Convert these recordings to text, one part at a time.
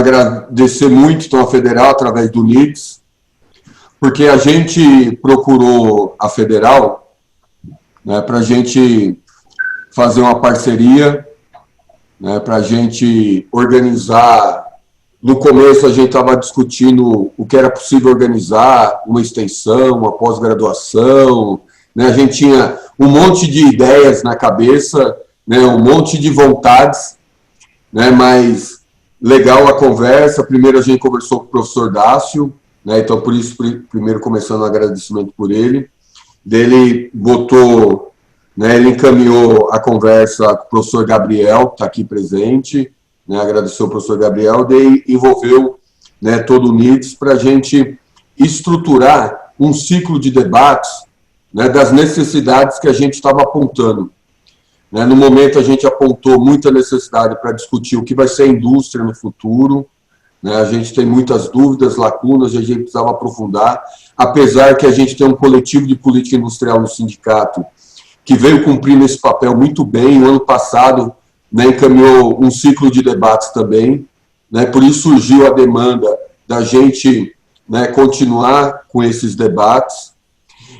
agradecer muito então, a Federal, através do NIDS, porque a gente procurou a Federal, né, para a gente fazer uma parceria, né, para a gente organizar. No começo, a gente estava discutindo o que era possível organizar, uma extensão, uma pós-graduação, né, a gente tinha um monte de ideias na cabeça, né, um monte de vontades, né, mas legal a conversa. Primeiro a gente conversou com o professor Dácio, né, então por isso, primeiro começando um agradecimento por ele. Ele botou, né, ele encaminhou a conversa com o professor Gabriel, que está aqui presente, né, agradeceu ao professor Gabriel, daí envolveu, né, todo o NIDS para a gente estruturar um ciclo de debates, né, das necessidades que a gente estava apontando. Né, no momento, a gente apontou muita necessidade para discutir o que vai ser a indústria no futuro, né, a gente tem muitas dúvidas, lacunas, e a gente precisava aprofundar, apesar que a gente tem um coletivo de política industrial no sindicato que veio cumprindo esse papel muito bem. O ano passado, né, encaminhou um ciclo de debates também, né, por isso surgiu a demanda da gente, né, continuar com esses debates,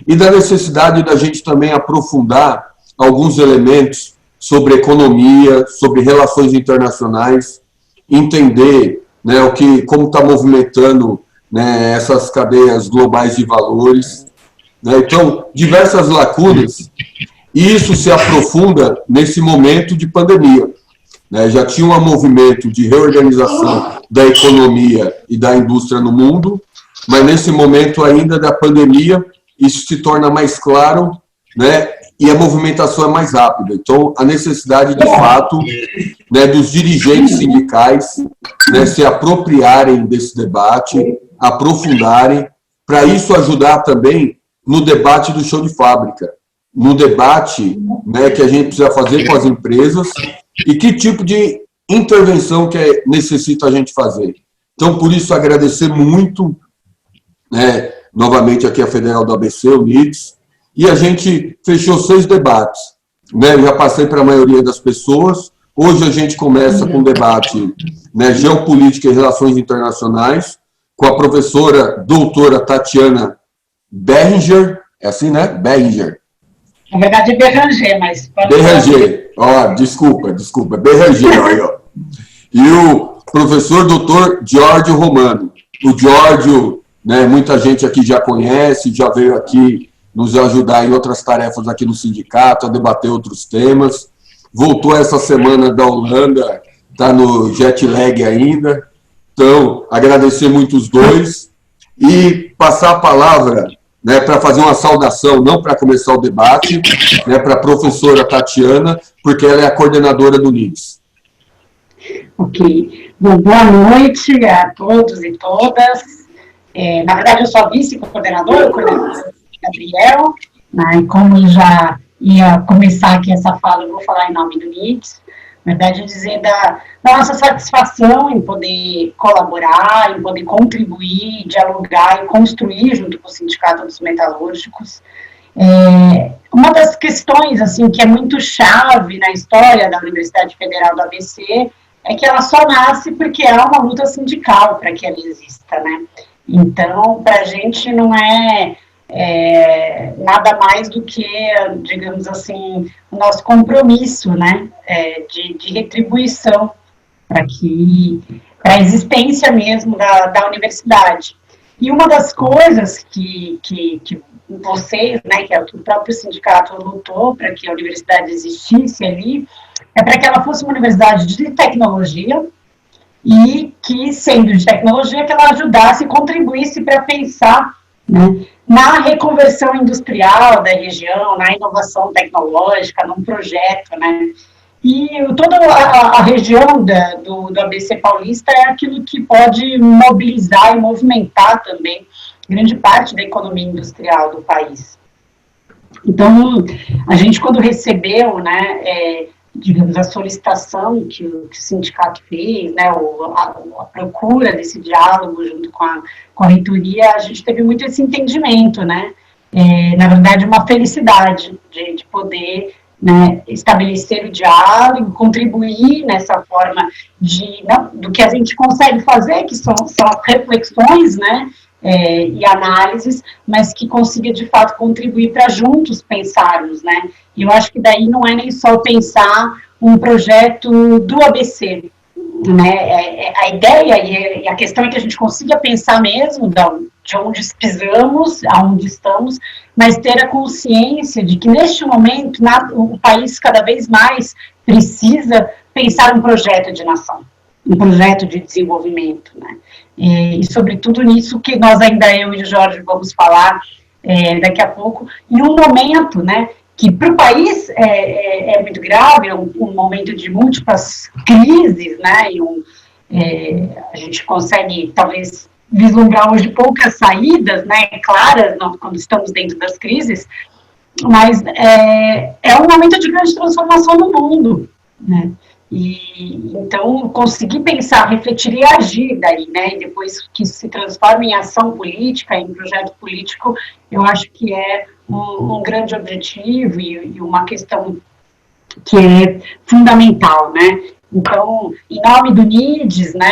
e da necessidade da gente também aprofundar alguns elementos sobre economia, sobre relações internacionais, entender, né, como está movimentando, né, essas cadeias globais de valores, né, então, diversas lacunas, e isso se aprofunda nesse momento de pandemia, né, já tinha um movimento de reorganização da economia e da indústria no mundo, mas nesse momento ainda da pandemia, isso se torna mais claro, né, e a movimentação é mais rápida. Então, a necessidade, de fato, né, dos dirigentes sindicais, né, se apropriarem desse debate, aprofundarem, para isso ajudar também no debate do chão de fábrica, no debate, né, que a gente precisa fazer com as empresas e que tipo de intervenção que necessita a gente fazer. Então, por isso, agradecer muito, né, novamente aqui a Federal do ABC, o NIDS, e a gente fechou 6 debates, né, eu já passei para a maioria das pessoas. Hoje a gente começa com o debate, né, Geopolítica e Relações Internacionais, com a professora doutora Tatiana Berringer, é assim, né? Berringer. Na verdade é Berranger, mas... Berranger, ó, desculpa, Berranger, aí, ó. E o professor doutor Giorgio Romano. O Giorgio, né, muita gente aqui já conhece, já veio aqui nos ajudar em outras tarefas aqui no sindicato, a debater outros temas. Voltou essa semana da Holanda, está no jet lag ainda. Então, agradecer muito os dois e passar a palavra, né, para fazer uma saudação, não para começar o debate, né, para a professora Tatiana, porque ela é a coordenadora do NIDS. Ok. Bom, boa noite a todos e todas. Na verdade, eu sou a vice-coordenadora, o coordenador Gabriel, né, e como eu já ia começar aqui essa fala, eu vou falar em nome do NIDS. Na verdade, dizer da nossa satisfação em poder colaborar, em poder contribuir, dialogar e construir junto com o Sindicato dos Metalúrgicos. Uma das questões assim, que é muito chave na história da Universidade Federal do ABC é que ela só nasce porque há uma luta sindical para que ela exista, né? Então, para a gente não é nada mais do que, digamos assim, o nosso compromisso, né, de retribuição para a existência mesmo da universidade. E uma das coisas que vocês, né, que o próprio sindicato lutou para que a universidade existisse ali, é para que ela fosse uma universidade de tecnologia e que, sendo de tecnologia, que ela ajudasse e contribuísse para pensar, né, na reconversão industrial da região, na inovação tecnológica, num projeto, né? E toda a região do ABC Paulista é aquilo que pode mobilizar e movimentar também grande parte da economia industrial do país. Então, a gente, quando recebeu, né, digamos, a solicitação que o sindicato fez, né, a procura desse diálogo junto com a reitoria, a gente teve muito esse entendimento, né, na verdade, uma felicidade de poder, né, estabelecer o diálogo, contribuir nessa forma do que a gente consegue fazer, que são reflexões, né, e análises, mas que consiga, de fato, contribuir para juntos pensarmos, né, e eu acho que daí não é nem só pensar um projeto do ABC, né, a ideia e a questão é que a gente consiga pensar mesmo de onde pisamos, aonde estamos, mas ter a consciência de que, neste momento, o país cada vez mais precisa pensar um projeto de nação, um projeto de desenvolvimento, né? E sobretudo, nisso que nós ainda, eu e o Jorge, vamos falar daqui a pouco, em um momento, né, que para o país é muito grave, um momento de múltiplas crises, né, a gente consegue, talvez, vislumbrar hoje poucas saídas, né, claras, quando estamos dentro das crises, mas é um momento de grande transformação no mundo, né, e então conseguir pensar, refletir e agir daí, né, e depois que isso se transforma em ação política, em projeto político, eu acho que é um grande objetivo e uma questão que é fundamental, né. Então, em nome do NIDES, né,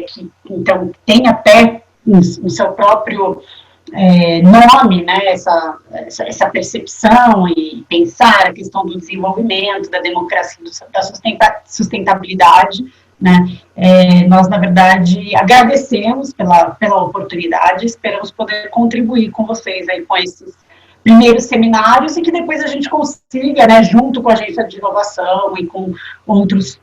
que então tem até no seu próprio nome, né, essa percepção e pensar a questão do desenvolvimento, da democracia, da sustentabilidade, né, nós, na verdade, agradecemos pela oportunidade, esperamos poder contribuir com vocês aí com esses primeiros seminários e que depois a gente consiga, né, junto com a agência de inovação e com outros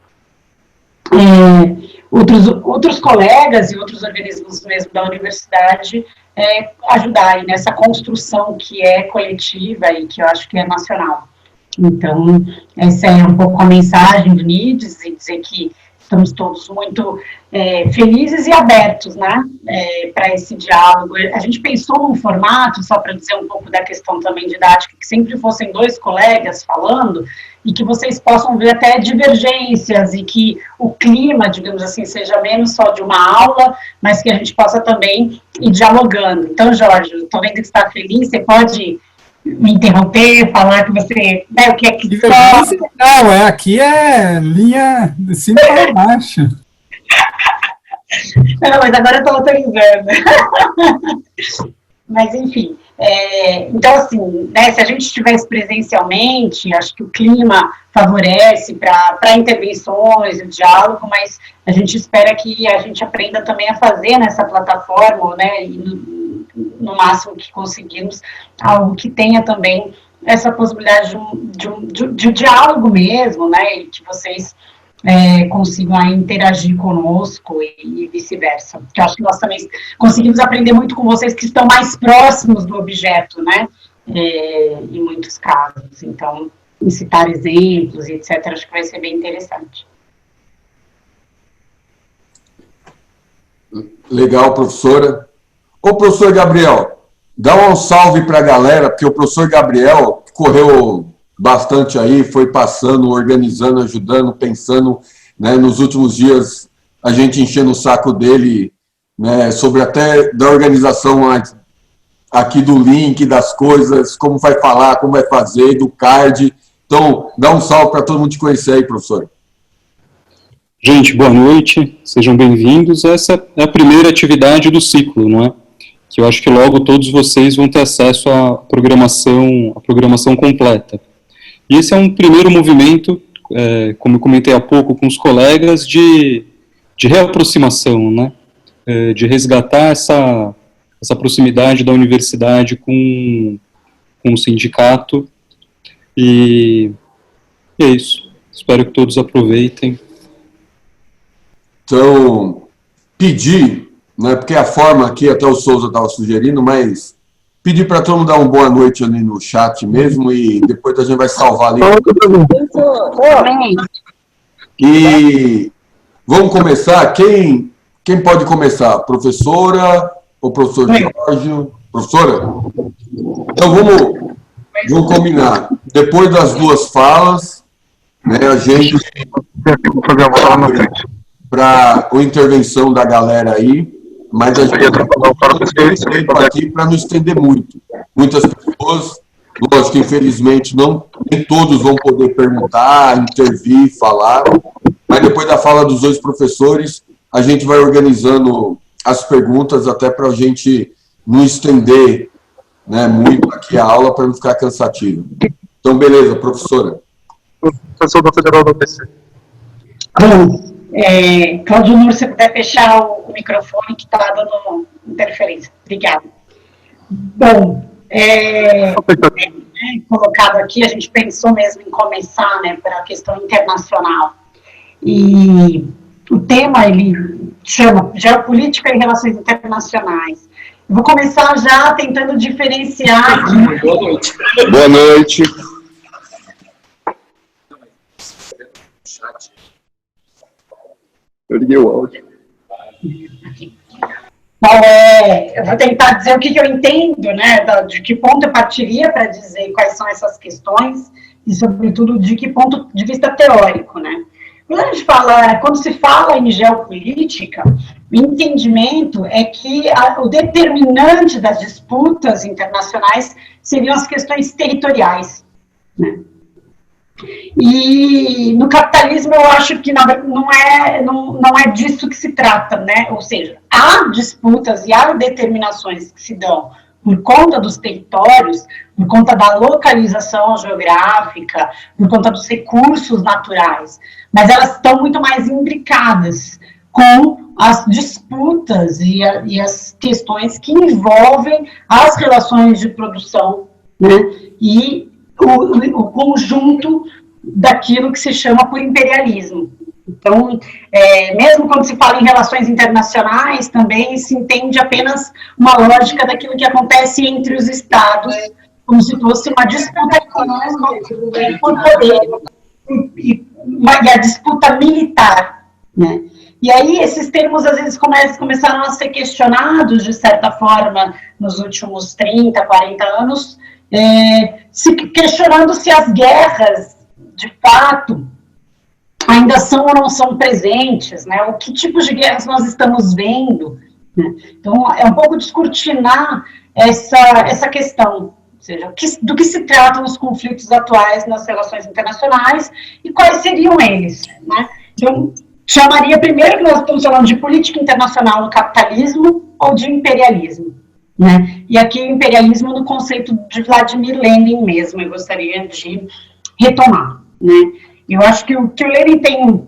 colegas e outros organismos mesmo da universidade, ajudar aí nessa construção que é coletiva e que eu acho que é nacional. Então, essa é um pouco a mensagem do NIDES, e dizer que estamos todos muito felizes e abertos, né, para esse diálogo. A gente pensou num formato, só para dizer um pouco da questão também didática, que sempre fossem 2 colegas falando, e que vocês possam ver até divergências, e que o clima, digamos assim, seja menos só de uma aula, mas que a gente possa também ir dialogando. Então, Jorge, estou vendo que você está feliz, você pode me interromper, falar que você, né, o que é que não, aqui é linha de cima para baixo. Não, mas agora eu estou autorizando. Mas, enfim, então, assim, né, se a gente estivesse presencialmente, acho que o clima favorece para intervenções, o diálogo, mas a gente espera que a gente aprenda também a fazer nessa plataforma, né, e no máximo que conseguirmos, algo que tenha também essa possibilidade de diálogo mesmo, né, e que vocês consigam aí interagir conosco e vice-versa. Porque eu acho que nós também conseguimos aprender muito com vocês que estão mais próximos do objeto, né, em muitos casos. Então, citar exemplos e etc., acho que vai ser bem interessante. Legal, professora. Ô, professor Gabriel, dá um salve para a galera, porque o professor Gabriel correu bastante aí, foi passando, organizando, ajudando, pensando, né, nos últimos dias, a gente enchendo o saco dele, né, sobre até da organização aqui do link, das coisas, como vai falar, como vai fazer, do card. Então, dá um salve para todo mundo te conhecer aí, professor. Gente, boa noite, sejam bem-vindos. Essa é a primeira atividade do ciclo, não é? Que eu acho que logo todos vocês vão ter acesso à programação completa. E esse é um primeiro movimento, como eu comentei há pouco com os colegas, de reaproximação, né? De resgatar essa proximidade da universidade com o sindicato. E é isso. Espero que todos aproveitem. Então, pedir, né, porque a forma aqui, até o Souza estava sugerindo, mas pedir para todo mundo dar uma boa noite ali no chat mesmo, e depois a gente vai salvar ali. E vamos começar. Quem pode começar? Professora ou professor Jorge? Professora? Então vamos combinar. Depois das 2 falas, né, a gente para a intervenção da galera aí, mas a gente vai aqui para não estender muito. Muitas pessoas, lógico que infelizmente não nem todos vão poder perguntar, intervir, falar, mas depois da fala dos dois professores, a gente vai organizando as perguntas até para a gente não estender, né, muito aqui a aula para não ficar cansativo. Então, beleza, professora. Professor da Federal da UPC. Bom, Cláudio Nur, se você puder fechar o microfone que está dando interferência. Obrigada. Bom, colocado aqui, a gente pensou mesmo em começar, né, pela questão internacional. E o tema, ele chama Geopolítica e Relações Internacionais. Eu vou começar já tentando diferenciar aqui. Boa noite. Boa noite. Eu liguei o áudio. Bom, eu vou tentar dizer o que eu entendo, né, de que ponto eu partiria para dizer quais são essas questões e, sobretudo, de que ponto de vista teórico, né. Quando se fala em geopolítica, o entendimento é que o determinante das disputas internacionais seriam as questões territoriais, né. E no capitalismo eu acho que não é disso que se trata, né? Ou seja, há disputas e há determinações que se dão por conta dos territórios, por conta da localização geográfica, por conta dos recursos naturais, mas elas estão muito mais imbricadas com as disputas e as questões que envolvem as relações de produção, né? E o conjunto daquilo que se chama por imperialismo. Então, mesmo quando se fala em relações internacionais, também se entende apenas uma lógica daquilo que acontece entre os estados, como se fosse uma disputa econômica por poder, e a disputa militar, né? E aí, esses termos, às vezes, começaram a ser questionados, de certa forma, nos últimos 30, 40 anos, questionando se as guerras, de fato, ainda são ou não são presentes, né? O que tipos de guerras nós estamos vendo, né? Então, é um pouco descortinar essa questão, ou seja, do que se tratam os conflitos atuais nas relações internacionais e quais seriam eles, né? Então, chamaria primeiro que nós estamos falando de política internacional no capitalismo ou de imperialismo, né? E aqui o imperialismo no conceito de Vladimir Lenin mesmo, eu gostaria de retomar, né? Eu acho que o Lenin tem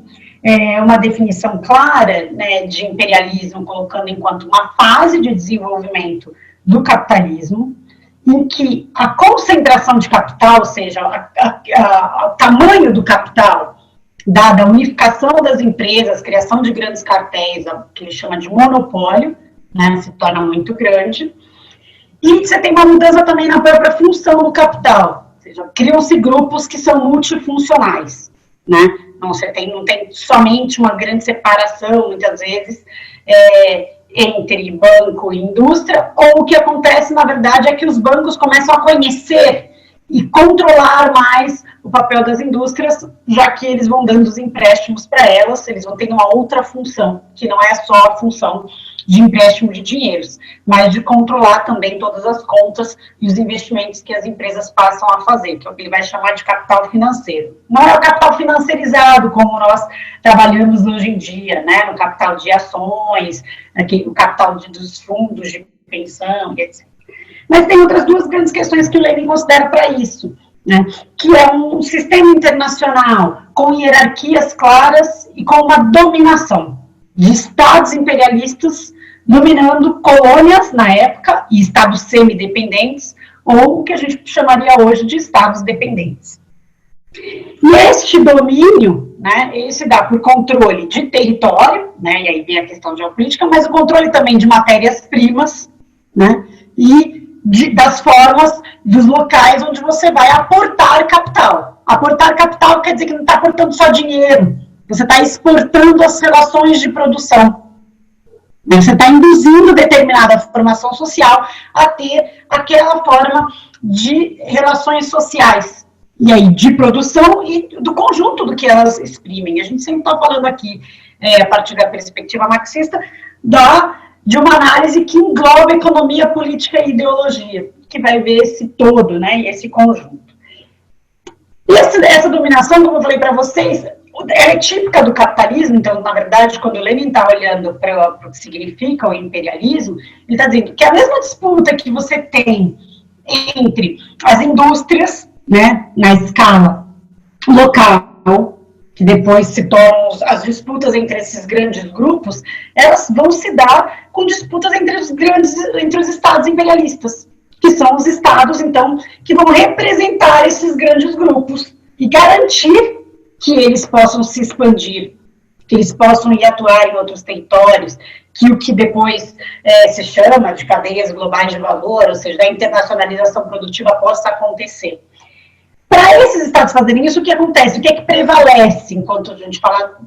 uma definição clara, né, de imperialismo, colocando enquanto uma fase de desenvolvimento do capitalismo, em que a concentração de capital, ou seja, o tamanho do capital, dada a unificação das empresas, criação de grandes cartéis, que ele chama de monopólio, né, se torna muito grande, e você tem uma mudança também na própria função do capital, ou seja, criam-se grupos que são multifuncionais, né, não tem somente uma grande separação, muitas vezes, entre banco e indústria, ou o que acontece, na verdade, é que os bancos começam a conhecer e controlar mais o papel das indústrias, já que eles vão dando os empréstimos para elas, eles vão ter uma outra função, que não é só a função de empréstimo de dinheiros, mas de controlar também todas as contas e os investimentos que as empresas passam a fazer, que é o que ele vai chamar de capital financeiro. Não é o capital financiarizado, como nós trabalhamos hoje em dia, né, no capital de ações, aqui, o capital dos fundos de pensão, etc. Mas tem outras duas grandes questões que o Lenin considera para isso, né, que é um sistema internacional com hierarquias claras e com uma dominação de estados imperialistas dominando colônias, na época, e estados semidependentes, ou o que a gente chamaria hoje de estados dependentes. E este domínio, né, ele se dá por controle de território, né, e aí vem a questão geopolítica, mas o controle também de matérias-primas, né, e das formas, dos locais onde você vai aportar capital. Aportar capital quer dizer que não está aportando só dinheiro, você está exportando as relações de produção. Você está induzindo determinada formação social a ter aquela forma de relações sociais. E aí, de produção e do conjunto do que elas exprimem. A gente sempre está falando aqui, a partir da perspectiva marxista, de uma análise que engloba economia, política e ideologia, que vai ver esse todo, né, e esse conjunto. essa dominação, como eu falei para vocês, é típica do capitalismo. Então, na verdade, quando o Lenin está olhando para o que significa o imperialismo, ele está dizendo que a mesma disputa que você tem entre as indústrias, né, na escala local, que depois se tornam as disputas entre esses grandes grupos, elas vão se dar com disputas entre os estados imperialistas, que são os estados, então, que vão representar esses grandes grupos e garantir que eles possam se expandir, que eles possam ir atuar em outros territórios, que o que depois se chama de cadeias globais de valor, ou seja, a internacionalização produtiva possa acontecer. Para esses estados fazerem isso, o que acontece? O que é que prevalece, enquanto a gente fala,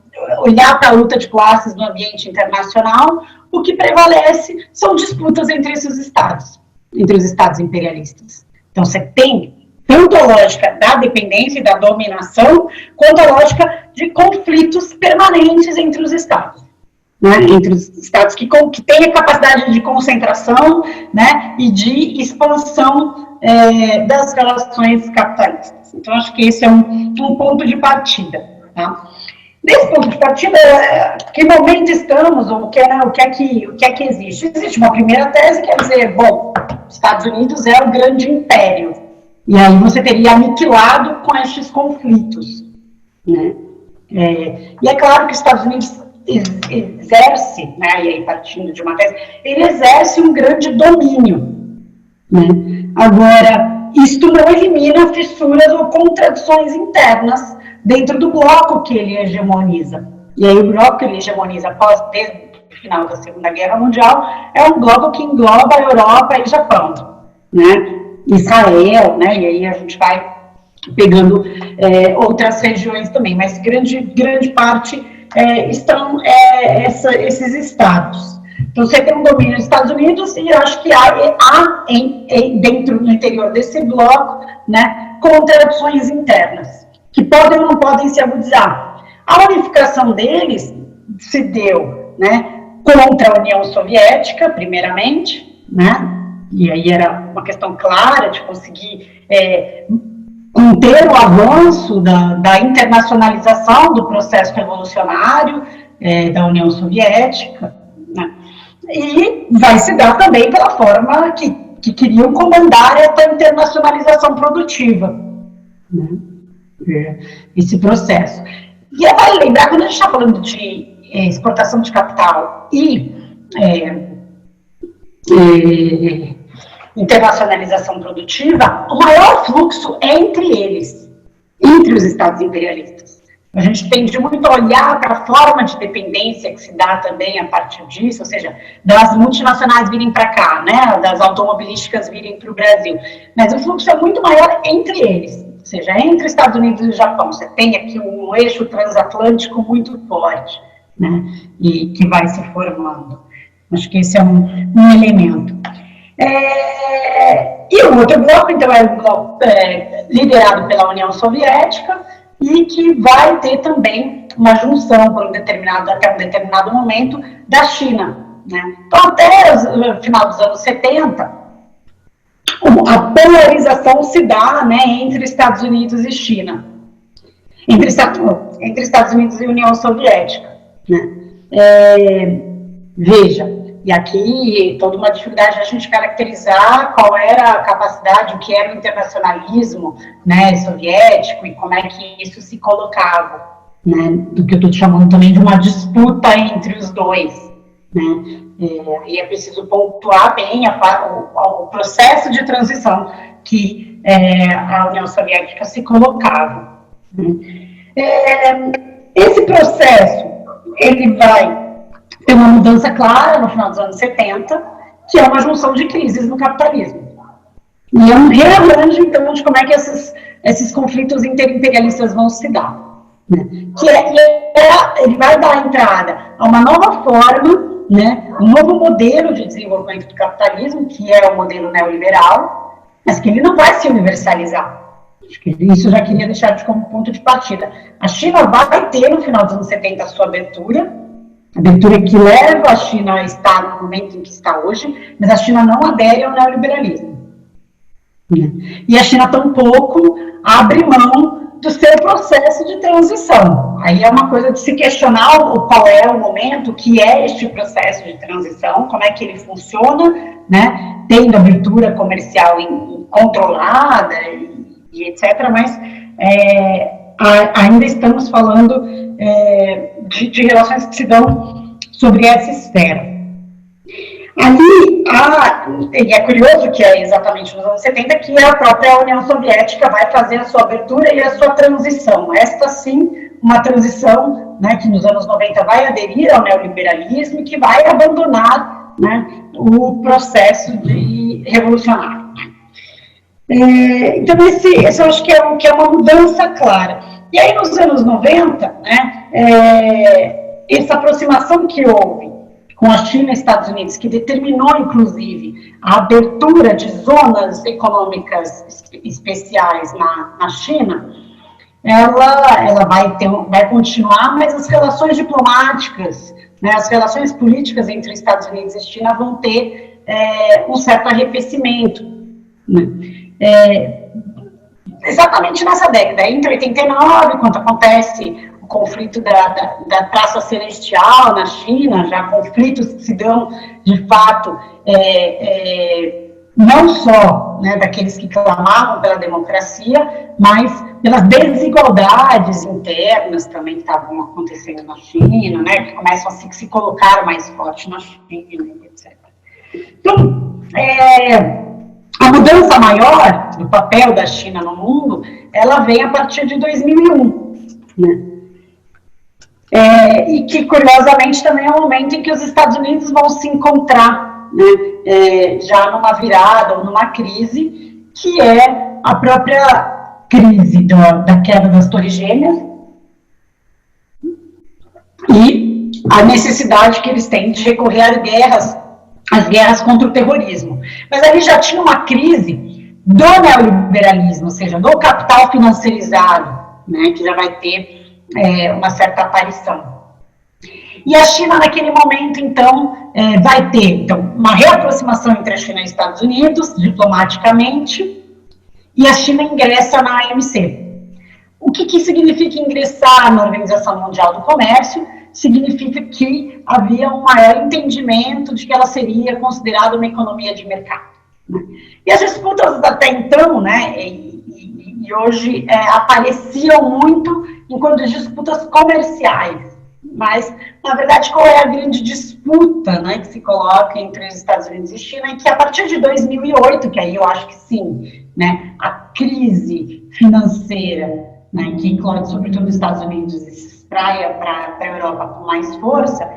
olhar para a luta de classes no ambiente internacional, o que prevalece são disputas entre esses estados, entre os estados imperialistas. Então, você tem tanto a lógica da dependência e da dominação, quanto a lógica de conflitos permanentes entre os estados. Né, entre os estados que têm a capacidade de concentração, né, e de expansão das relações capitalistas. Então, acho que esse é um ponto de partida. Tá? Nesse ponto de partida, que momento estamos, ou o que é que existe? Existe uma primeira tese, quer dizer, bom, os Estados Unidos é o grande império, e aí você teria aniquilado com estes conflitos. Né? E é claro que os Estados Unidos exerce, né, e aí partindo de uma tese, ele exerce um grande domínio. Né? Agora, isto não elimina fissuras ou contradições internas dentro do bloco que ele hegemoniza. E aí o bloco que ele hegemoniza desde o final da Segunda Guerra Mundial é um bloco que engloba a Europa e o Japão, né? Israel, né? E aí a gente vai pegando outras regiões também, mas grande parte estão esses estados. Então, você tem um domínio dos Estados Unidos e acho que há dentro, no interior desse bloco, né, contradições internas, que podem ou não podem se agudizar. A unificação deles se deu, né, contra a União Soviética, primeiramente, né, e aí era uma questão clara de conseguir conter o avanço da internacionalização do processo revolucionário da União Soviética, né? E vai se dar também pela forma que queriam comandar essa internacionalização produtiva, né? Esse processo. E vale lembrar, quando a gente está falando de exportação de capital e internacionalização produtiva, o maior fluxo é entre eles, entre os estados imperialistas. A gente tende muito a olhar para a forma de dependência que se dá também a partir disso, ou seja, das multinacionais virem para cá, né, das automobilísticas virem para o Brasil. Mas o fluxo é muito maior entre eles, ou seja, entre Estados Unidos e Japão. Você tem aqui um eixo transatlântico muito forte, né, e que vai se formando. Acho que esse é um elemento. E o outro bloco, então, é um bloco liderado pela União Soviética e que vai ter também uma junção até um determinado momento da China. Né? Então, até o final dos anos 70, a polarização se dá, né, entre Estados Unidos e China, entre Estados Unidos e União Soviética. Né? Veja, e aqui toda uma dificuldade de a gente caracterizar qual era a capacidade, o que era o internacionalismo, né, soviético e como é que isso se colocava, né, do que eu estou chamando também de uma disputa entre os dois. Né, e é preciso pontuar bem o processo de transição que a União Soviética se colocava. Né. Esse processo, ele vai tem uma mudança clara no final dos anos 70, que é uma junção de crises no capitalismo. E é um rearranjo, então, de como é que esses conflitos interimperialistas vão se dar. Né? Ele vai dar entrada a uma nova forma, né, um novo modelo de desenvolvimento do capitalismo, que é o modelo neoliberal, mas que ele não vai se universalizar. Acho que isso eu já queria deixar como ponto de partida. A China vai ter, no final dos anos 70, a sua abertura que leva a China a estar no momento em que está hoje, mas a China não adere ao neoliberalismo. E a China tampouco abre mão do seu processo de transição. Aí é uma coisa de se questionar qual é o momento, o que é este processo de transição, como é que ele funciona, né, tendo abertura comercial controlada e etc., mas ainda estamos falando de relações que se dão sobre essa esfera. Ali, e é curioso que é exatamente nos anos 70 que a própria União Soviética vai fazer a sua abertura e a sua transição. Esta, sim, uma transição, né, que nos anos 90 vai aderir ao neoliberalismo e que vai abandonar, né, o processo de revolucionário. Então, esse eu acho que é uma mudança clara. E aí, nos anos 90, né, essa aproximação que houve com a China e Estados Unidos, que determinou, inclusive, a abertura de zonas econômicas especiais na China, ela vai continuar, mas as relações diplomáticas, né, as relações políticas entre Estados Unidos e China vão ter um certo arrefecimento, né? Exatamente nessa década, entre 89, quando acontece o conflito da Praça Celestial na China, já conflitos que se dão, de fato, não só, né, daqueles que clamavam pela democracia, mas pelas desigualdades internas também que estavam acontecendo na China, né, que começam a se colocar mais forte na China, etc. Então, a mudança maior do papel da China no mundo, ela vem a partir de 2001, né? E que, curiosamente, também é um momento em que os Estados Unidos vão se encontrar, né, já numa virada ou numa crise, que é a própria crise da queda das Torres Gêmeas e a necessidade que eles têm de recorrer às guerras contra o terrorismo. Mas ali já tinha uma crise do neoliberalismo, ou seja, do capital financiarizado, né, que já vai ter uma certa aparição. E a China, naquele momento, então, vai ter uma reaproximação entre a China e os Estados Unidos, diplomaticamente, e a China ingressa na OMC. O que significa ingressar na Organização Mundial do Comércio? Significa que havia um maior entendimento de que ela seria considerada uma economia de mercado, né? E as disputas até então, né, e hoje apareciam muito enquanto disputas comerciais, mas, na verdade, qual é a grande disputa, né, que se coloca entre os Estados Unidos e China, e que a partir de 2008, que aí eu acho que sim, né, a crise financeira, né, que inclui sobretudo os Estados Unidos e se espraia para a Europa com mais força,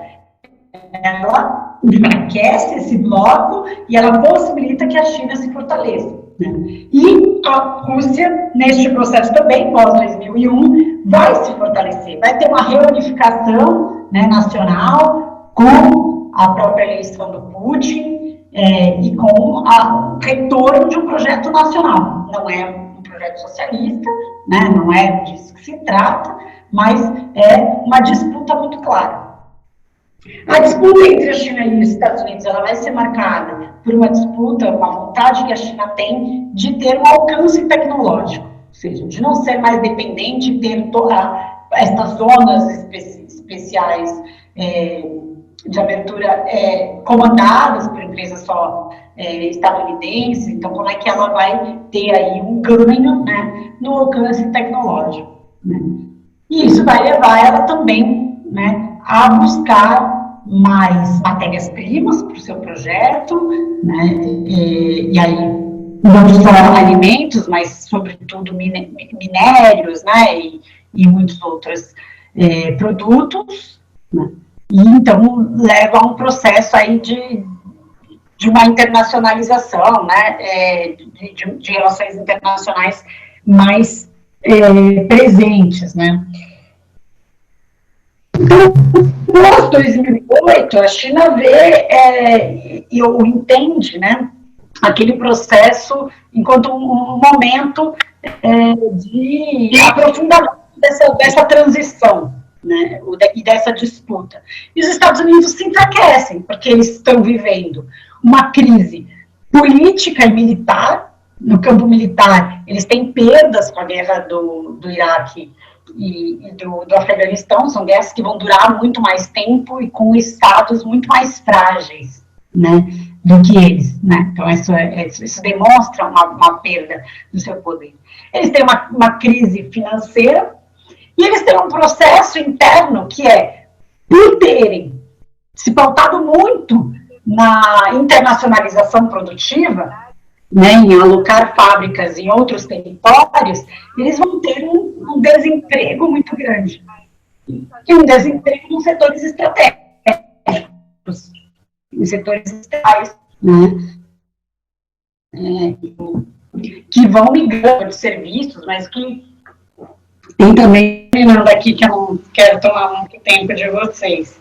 ela enfraquece esse bloco e ela possibilita que a China se fortaleça, né? E a Rússia, neste processo também, pós-2001, vai se fortalecer, vai ter uma reunificação, né, nacional, com a própria eleição do Putin e com o retorno de um projeto nacional. Não é um projeto socialista, né, não é disso que se trata, mas é uma disputa muito clara. A disputa entre a China e os Estados Unidos, ela vai ser marcada por uma disputa, uma vontade que a China tem de ter um alcance tecnológico, ou seja, de não ser mais dependente, de ter estas zonas especiais de abertura comandadas por empresas só estadunidenses. Então, como é que ela vai ter aí um ganho, né, no alcance tecnológico, né? E isso vai levar ela também, né, a buscar mais matérias-primas para o seu projeto, né, e aí não só alimentos, mas sobretudo minérios, né, e muitos outros produtos, né, e então leva a um processo aí de uma internacionalização, né, de relações internacionais mais presentes, né. Então, pós 2008, a China vê ou entende, né, aquele processo enquanto um momento de aprofundamento dessa transição, né, e dessa disputa. E os Estados Unidos se enfraquecem, porque eles estão vivendo uma crise política e militar, no campo militar, eles têm perdas com a guerra do Iraque e do Afeganistão, são guerras que vão durar muito mais tempo e com estados muito mais frágeis, né, do que eles, né? Então isso demonstra uma perda do seu poder. Eles têm uma crise financeira e eles têm um processo interno que é, por terem se pautado muito na internacionalização produtiva, né, em alocar fábricas em outros territórios, eles vão ter um desemprego muito grande. E um desemprego nos setores estratégicos, nos setores essenciais, né, que vão migrando de serviços, mas que tem também, terminando aqui, que eu não quero tomar muito tempo de vocês.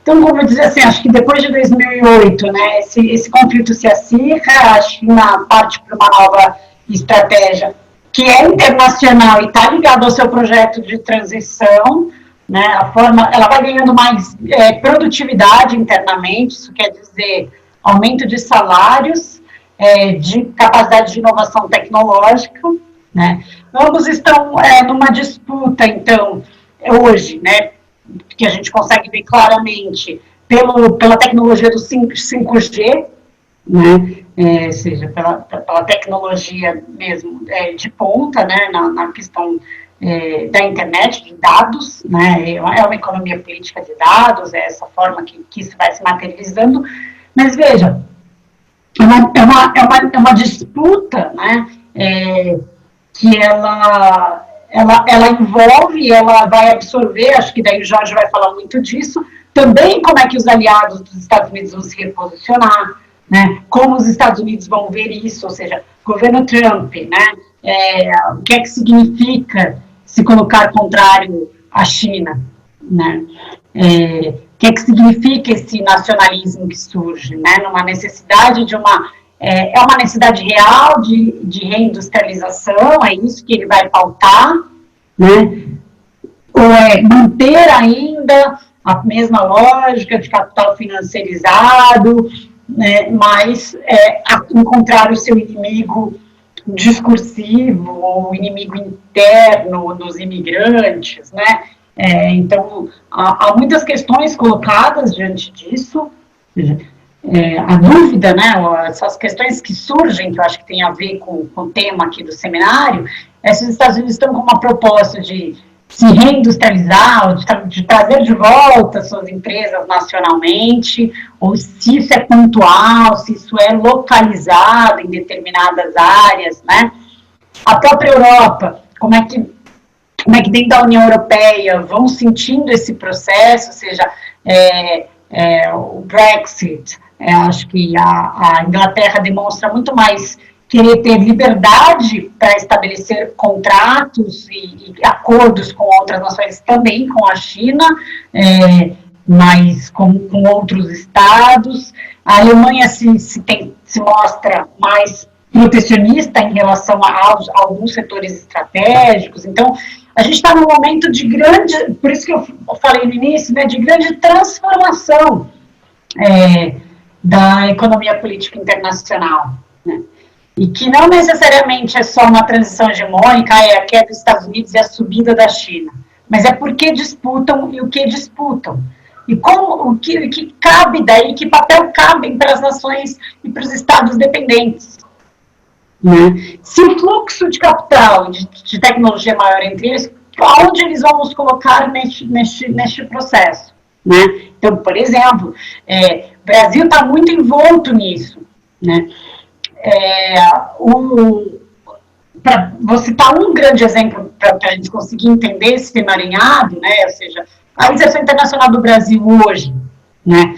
Então, como eu dizia assim, acho que depois de 2008, né, esse conflito se acirra, a China parte para uma nova estratégia que é internacional e está ligada ao seu projeto de transição, né, ela vai ganhando mais produtividade internamente, isso quer dizer aumento de salários, de capacidade de inovação tecnológica, né. Ambos estão numa disputa, então, hoje, né, que a gente consegue ver claramente pela tecnologia do 5G, né, seja pela tecnologia mesmo de ponta, né, na questão da internet, de dados, né, é uma economia política de dados, é essa forma que isso vai se materializando, mas veja, é uma disputa, né, que ela envolve, ela vai absorver, acho que daí o Jorge vai falar muito disso, também como é que os aliados dos Estados Unidos vão se reposicionar, né, como os Estados Unidos vão ver isso, ou seja, governo Trump, né, o que é que significa se colocar contrário à China, né, o que é que significa esse nacionalismo que surge, né, numa necessidade de uma necessidade real de reindustrialização, é isso que ele vai pautar, né? Ou manter ainda a mesma lógica de capital financiarizado, né? Mas encontrar o seu inimigo discursivo ou inimigo interno dos imigrantes, né? Então, há muitas questões colocadas diante disso, a dúvida, né, essas questões que surgem, que eu acho que tem a ver com o tema aqui do seminário, se os Estados Unidos estão com uma proposta de se reindustrializar, de trazer de volta suas empresas nacionalmente, ou se isso é pontual, se isso é localizado em determinadas áreas, né? A própria Europa, como é que dentro da União Europeia vão sentindo esse processo, ou seja, o Brexit, acho que a Inglaterra demonstra muito mais querer ter liberdade para estabelecer contratos e acordos com outras nações, também com a China, mas com outros estados. A Alemanha se mostra mais protecionista em relação a alguns setores estratégicos. Então, a gente está num momento de grande, por isso que eu falei no início, né, de grande transformação da economia política internacional, né? E que não necessariamente é só uma transição hegemônica, a queda dos Estados Unidos e a subida da China, mas é porque disputam e o que disputam. E o que cabe daí, que papel cabem para as nações e para os estados dependentes. Né? Se o fluxo de capital, de tecnologia é maior entre eles, onde eles vão nos colocar neste processo? Né? Então, por exemplo, o Brasil está muito envolto nisso. Né? Vou citar um grande exemplo para a gente conseguir entender esse emaranhado, né? Ou seja, a inserção internacional do Brasil hoje, né?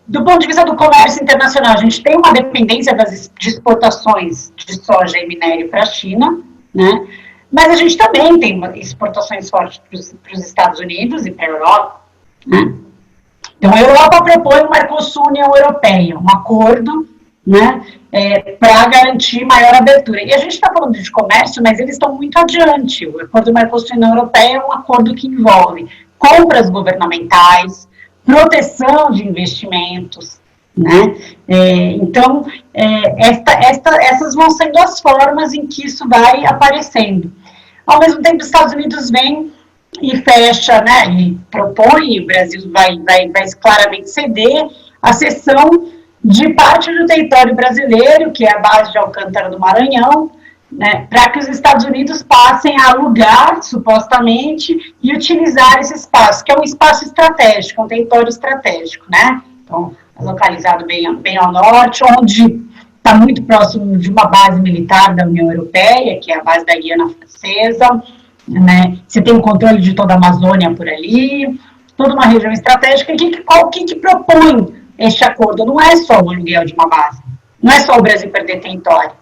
Do ponto de vista do comércio internacional, a gente tem uma dependência de exportações de soja e minério para a China, né? Mas a gente também tem exportações fortes para os Estados Unidos e para a Europa, né? Então, a Europa propõe o Mercosul-União Europeia, um acordo, né, para garantir maior abertura. E a gente está falando de comércio, mas eles estão muito adiante. O acordo Mercosul-União Europeia é um acordo que envolve compras governamentais, proteção de investimentos, né? Então, essas vão sendo as formas em que isso vai aparecendo. Ao mesmo tempo, os Estados Unidos vem e fecha, né, e propõe, o Brasil vai claramente ceder a cessão de parte do território brasileiro, que é a base de Alcântara do Maranhão, né, para que os Estados Unidos passem a alugar, supostamente, e utilizar esse espaço, que é um espaço estratégico, um território estratégico, né? Então, localizado bem ao norte, onde está muito próximo de uma base militar da União Europeia, que é a base da Guiana Francesa, né? Você tem o controle de toda a Amazônia por ali, toda uma região estratégica. O que propõe este acordo? Não é só o aluguel de uma base, não é só o Brasil perder território.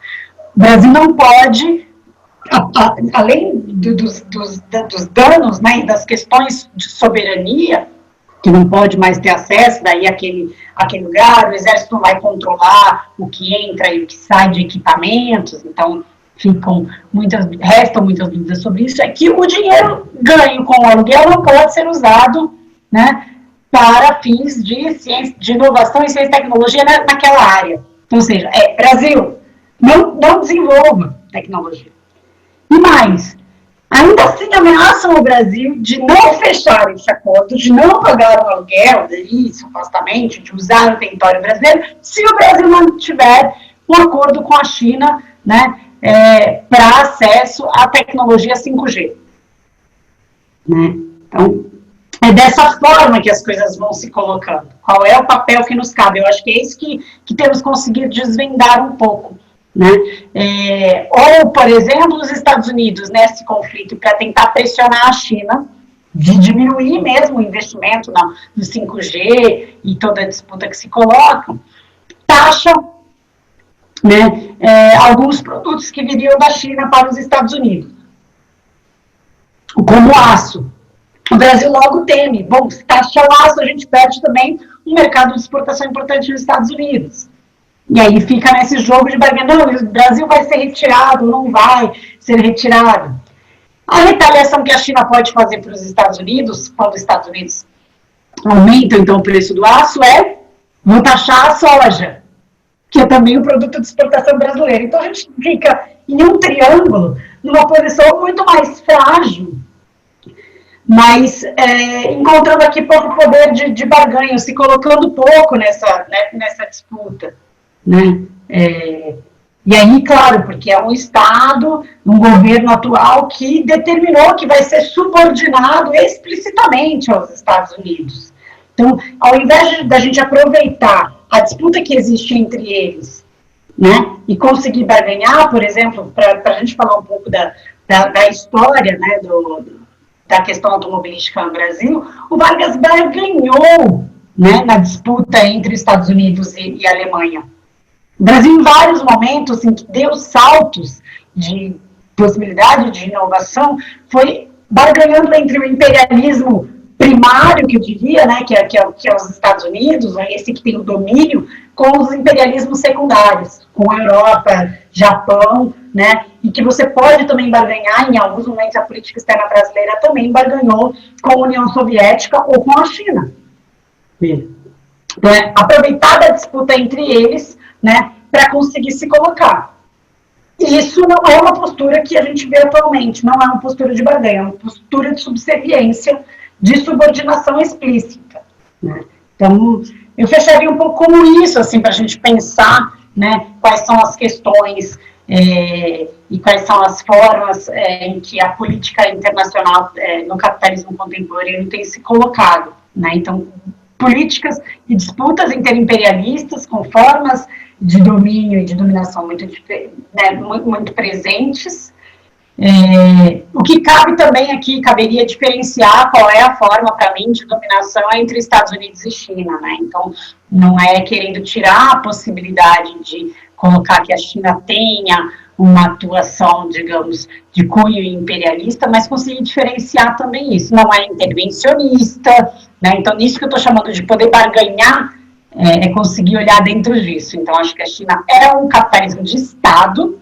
O Brasil não pode, além dos danos, né, e das questões de soberania, que não pode mais ter acesso daí àquele lugar, o Exército não vai controlar o que entra e o que sai de equipamentos, então restam muitas dúvidas sobre isso, é que o dinheiro ganho com o aluguel não pode ser usado, né, para fins de ciência, de inovação e ciência e tecnologia naquela área. Então, ou seja, Brasil, não desenvolva tecnologia. E mais, ainda assim ameaçam o Brasil de não fechar esse acordo, de não pagar o aluguel, supostamente, de usar o território brasileiro, se o Brasil não tiver um acordo com a China, né, para acesso à tecnologia 5G. Né? Então, é dessa forma que as coisas vão se colocando. Qual é o papel que nos cabe? Eu acho que é isso que temos conseguido desvendar um pouco. Né? Ou, por exemplo, os Estados Unidos, nesse conflito, para tentar pressionar a China, de diminuir mesmo o investimento no 5G e toda a disputa que se coloca, taxa, né, alguns produtos que viriam da China para os Estados Unidos, como aço. O Brasil logo teme. Bom, se taxar o aço, a gente perde também um mercado de exportação importante nos Estados Unidos. E aí fica nesse jogo de barganha, não, o Brasil vai ser retirado, não vai ser retirado. A retaliação que a China pode fazer para os Estados Unidos, quando os Estados Unidos aumentam então o preço do aço, vão taxar a soja, que é também um produto de exportação brasileira. Então a gente fica em um triângulo, numa posição muito mais frágil, mas encontrando aqui pouco poder de barganha, se colocando pouco nessa disputa. Né? E aí, claro, porque é um Estado, um governo atual que determinou que vai ser subordinado explicitamente aos Estados Unidos. Então, ao invés da gente aproveitar a disputa que existe entre eles, né, e conseguir barganhar, por exemplo, para a gente falar um pouco da história, né, da questão automobilística no Brasil, o Vargas barganhou, né, na disputa entre Estados Unidos e Alemanha. O Brasil, em vários momentos em que deu saltos de possibilidade de inovação, foi barganhando entre o imperialismo primário, que eu diria, né, que é os Estados Unidos, esse que tem o domínio, com os imperialismos secundários, com a Europa, Japão, né, e que você pode também barganhar, em alguns momentos a política externa brasileira também barganhou com a União Soviética ou com a China. Então, aproveitar a disputa entre eles, né, para conseguir se colocar. Isso não é uma postura que a gente vê atualmente, não é uma postura de barganha, é uma postura de subserviência, de subordinação explícita. Né? Então, eu fecharia um pouco como isso, assim, para a gente pensar, né, quais são as questões e quais são as formas em que a política internacional no capitalismo contemporâneo tem se colocado. Né? Então, políticas e disputas interimperialistas com formas de domínio e de dominação muito presentes. O que cabe também aqui, caberia diferenciar qual é a forma, para mim, de dominação entre Estados Unidos e China, né? Então, não é querendo tirar a possibilidade de colocar que a China tenha uma atuação, digamos, de cunho imperialista, mas conseguir diferenciar também isso. Não é intervencionista, né? Então, nisso que eu estou chamando de poder barganhar, conseguir olhar dentro disso. Então, acho que a China é um capitalismo de Estado,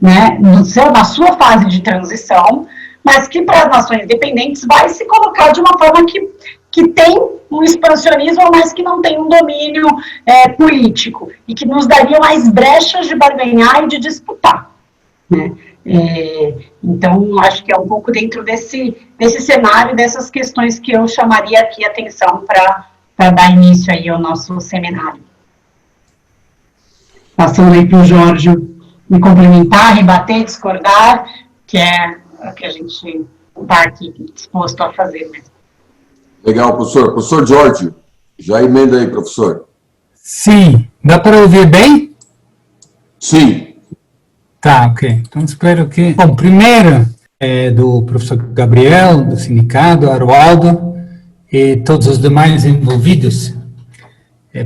né, na sua fase de transição, mas que para as nações dependentes vai se colocar de uma forma que que tem um expansionismo, mas que não tem um domínio político, e que nos daria mais brechas de barganhar e de disputar, né? Então, acho que é um pouco dentro desse cenário, dessas questões que eu chamaria aqui a atenção para dar início aí ao nosso seminário. Passando aí para o Jorge me complementar, rebater, discordar, que é o que a gente está aqui disposto a fazer mesmo. Legal, professor. Professor Jorge, já emenda aí, professor. Sim. Dá para ouvir bem? Sim. Tá, ok. Então, espero que... Bom, primeiro é do professor Gabriel, do sindicato, Arwaldo, e todos os demais envolvidos.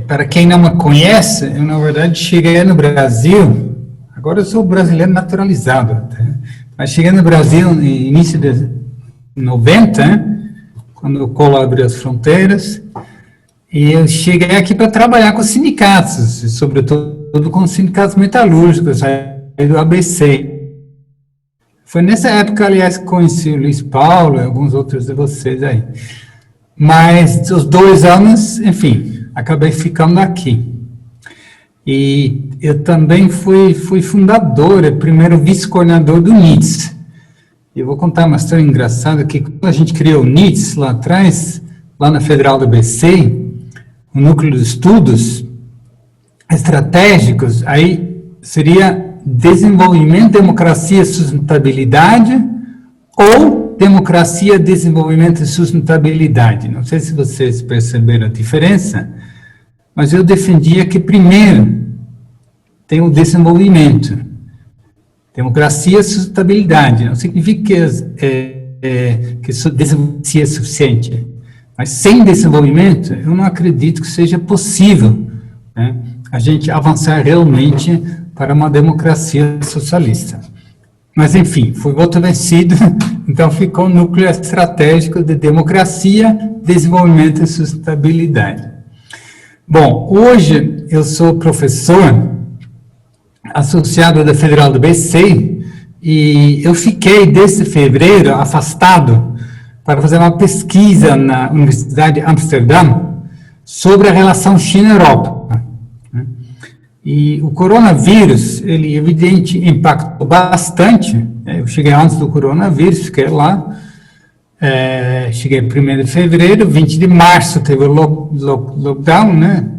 Para quem não me conhece, eu, na verdade, cheguei no Brasil, agora eu sou brasileiro naturalizado, tá? Mas cheguei no Brasil no início de 90, quando o Collor abriu as fronteiras, e eu cheguei aqui para trabalhar com sindicatos, sobretudo com sindicatos metalúrgicos, do ABC. Foi nessa época, aliás, que conheci o Luiz Paulo e alguns outros de vocês aí. Mas, os 2 anos, enfim, acabei ficando aqui. E eu também fui fundador, primeiro vice-coordenador do NITS. Eu vou contar uma história engraçada, que quando a gente criou o NITS lá atrás, lá na Federal do ABC, o Núcleo de Estudos Estratégicos, aí seria desenvolvimento, democracia e sustentabilidade, ou democracia, desenvolvimento e sustentabilidade. Não sei se vocês perceberam a diferença, mas eu defendia que primeiro tem o desenvolvimento. Democracia e sustentabilidade. Não significa que democracia é suficiente, mas sem desenvolvimento, eu não acredito que seja possível, né, a gente avançar realmente para uma democracia socialista. Mas, enfim, foi voto vencido, então ficou o núcleo estratégico de democracia, desenvolvimento e sustentabilidade. Bom, hoje eu sou professor associado da Federal do BC e eu fiquei, desde fevereiro, afastado para fazer uma pesquisa na Universidade de Amsterdã sobre a relação China-Europa. E o coronavírus, ele, evidente, impactou bastante. Eu cheguei antes do coronavírus, fiquei lá. Cheguei 1º de fevereiro, 20 de março teve o lockdown, né?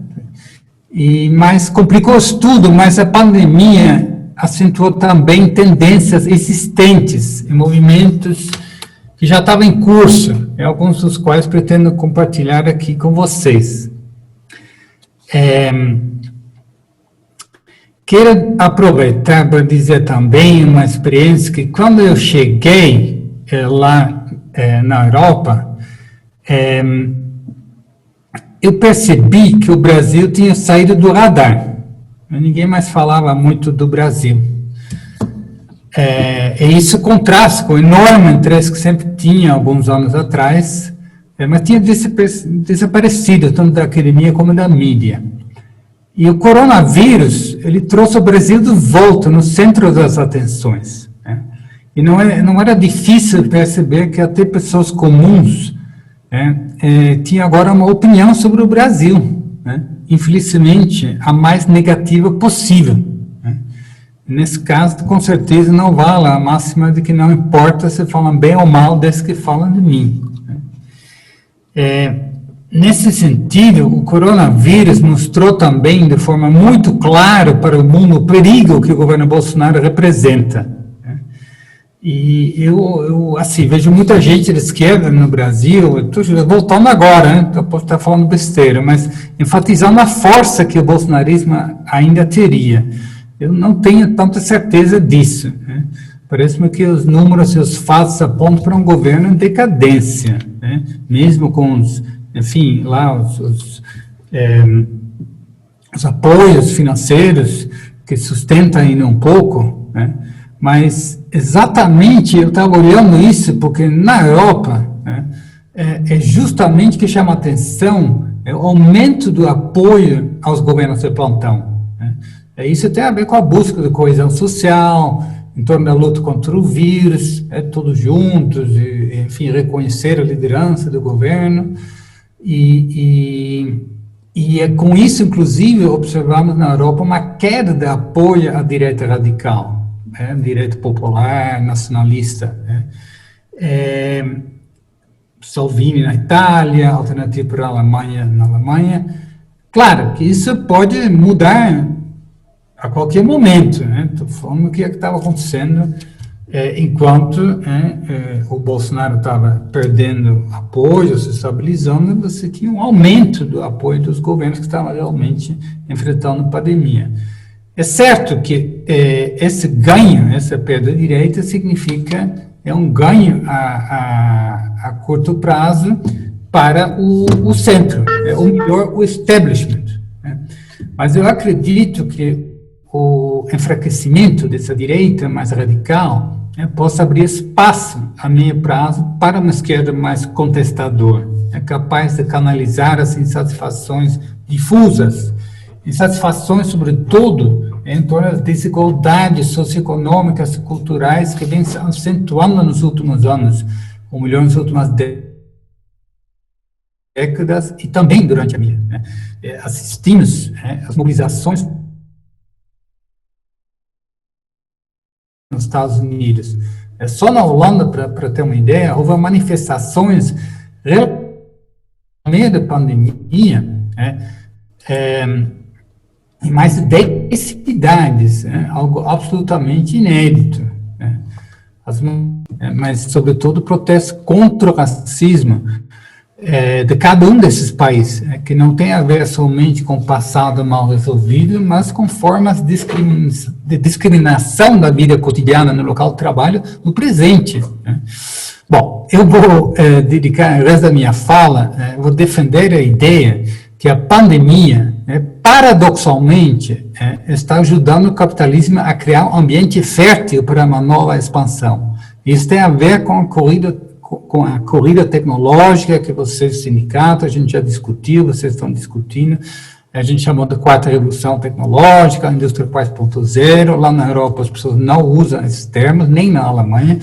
Mas complicou tudo, mas a pandemia acentuou também tendências existentes em movimentos que já estavam em curso, alguns dos quais pretendo compartilhar aqui com vocês. Quero aproveitar para dizer também uma experiência que quando eu cheguei lá na Europa, eu percebi que o Brasil tinha saído do radar. Ninguém mais falava muito do Brasil. E isso contrasta com o enorme interesse que sempre tinha, alguns anos atrás, mas tinha desaparecido, tanto da academia como da mídia. E o coronavírus, ele trouxe o Brasil de volta no centro das atenções. Né? E não era difícil perceber que até pessoas comuns tinham agora uma opinião sobre o Brasil. Né? Infelizmente, a mais negativa possível. Né? Nesse caso, com certeza, não vale a máxima de que não importa se falam bem ou mal desde que falam de mim. Né? Nesse sentido, o coronavírus mostrou também de forma muito clara para o mundo o perigo que o governo Bolsonaro representa. Né? E eu assim, vejo muita gente de esquerda no Brasil, estou voltando agora, né? Posso estar falando besteira, mas enfatizando a força que o bolsonarismo ainda teria. Eu não tenho tanta certeza disso. Né? Parece-me que os números e os fatos apontam para um governo em decadência, né? Mesmo com enfim, lá os apoios financeiros que sustentam ainda um pouco, né? Mas exatamente eu estava olhando isso porque na Europa, né, é justamente que chama a atenção o aumento do apoio aos governos de plantão. Né? Isso tem a ver com a busca de coesão social, em torno da luta contra o vírus, todos juntos, e, enfim, reconhecer a liderança do governo. E com isso, inclusive, observamos na Europa uma queda de apoio à direita radical, direita popular, nacionalista. Salvini na Itália, Alternativa para a Alemanha na Alemanha. Claro que isso pode mudar a qualquer momento, Estou falando o que estava acontecendo enquanto o Bolsonaro estava perdendo apoio, se estabilizando, você tinha um aumento do apoio dos governos que estavam realmente enfrentando a pandemia. É certo que esse ganho, essa perda de direita, significa um ganho a curto prazo para o centro, ou melhor, o establishment. Mas eu acredito que o enfraquecimento dessa direita mais radical possa abrir espaço a meio prazo para uma esquerda mais contestadora, capaz de canalizar as insatisfações difusas, insatisfações, sobretudo, em torno das desigualdades socioeconômicas e culturais que vêm se acentuando nos últimos anos, ou melhor, nas últimas décadas, e também durante a minha. Assistimos às mobilizações nos Estados Unidos. Só na Holanda, para ter uma ideia, houve manifestações no meio da pandemia, em mais de 10 cidades, algo absolutamente inédito. Mas, sobretudo, protestos contra o racismo de cada um desses países, que não tem a ver somente com o passado mal resolvido, mas com formas de discriminação da vida cotidiana no local de trabalho, no presente. Bom, eu vou dedicar o resto da minha fala, vou defender a ideia que a pandemia, paradoxalmente, está ajudando o capitalismo a criar um ambiente fértil para uma nova expansão. Isso tem a ver com a corrida tecnológica que vocês, sindicatos, a gente já discutiu, vocês estão discutindo, a gente chamou de quarta revolução tecnológica, a indústria 4.0, lá na Europa as pessoas não usam esses termos, nem na Alemanha,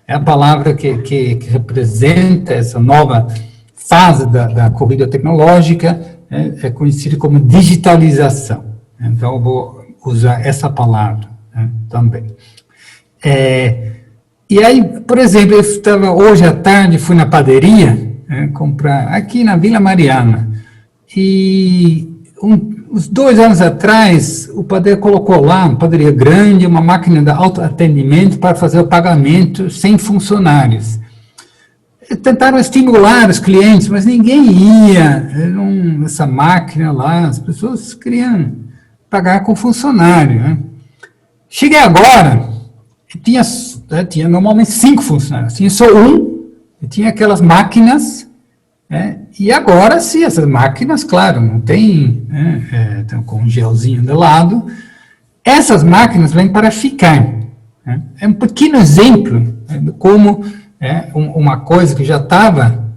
é a palavra que representa essa nova fase da corrida tecnológica, é conhecida como digitalização. Então, eu vou usar essa palavra também. E aí, por exemplo, eu estava hoje à tarde, fui na padaria comprar, aqui na Vila Mariana, e uns 2 anos atrás, o padeiro colocou lá, uma padaria grande, uma máquina de autoatendimento para fazer o pagamento sem funcionários. Tentaram estimular os clientes, mas ninguém ia, essa máquina lá, as pessoas queriam pagar com funcionário. Cheguei agora, tinha normalmente 5 funcionários, tinha só um, e tinha aquelas máquinas, e agora sim, essas máquinas, claro, não tem, estão com um gelzinho de lado, essas máquinas vêm para ficar. É um pequeno exemplo de como uma coisa que já estava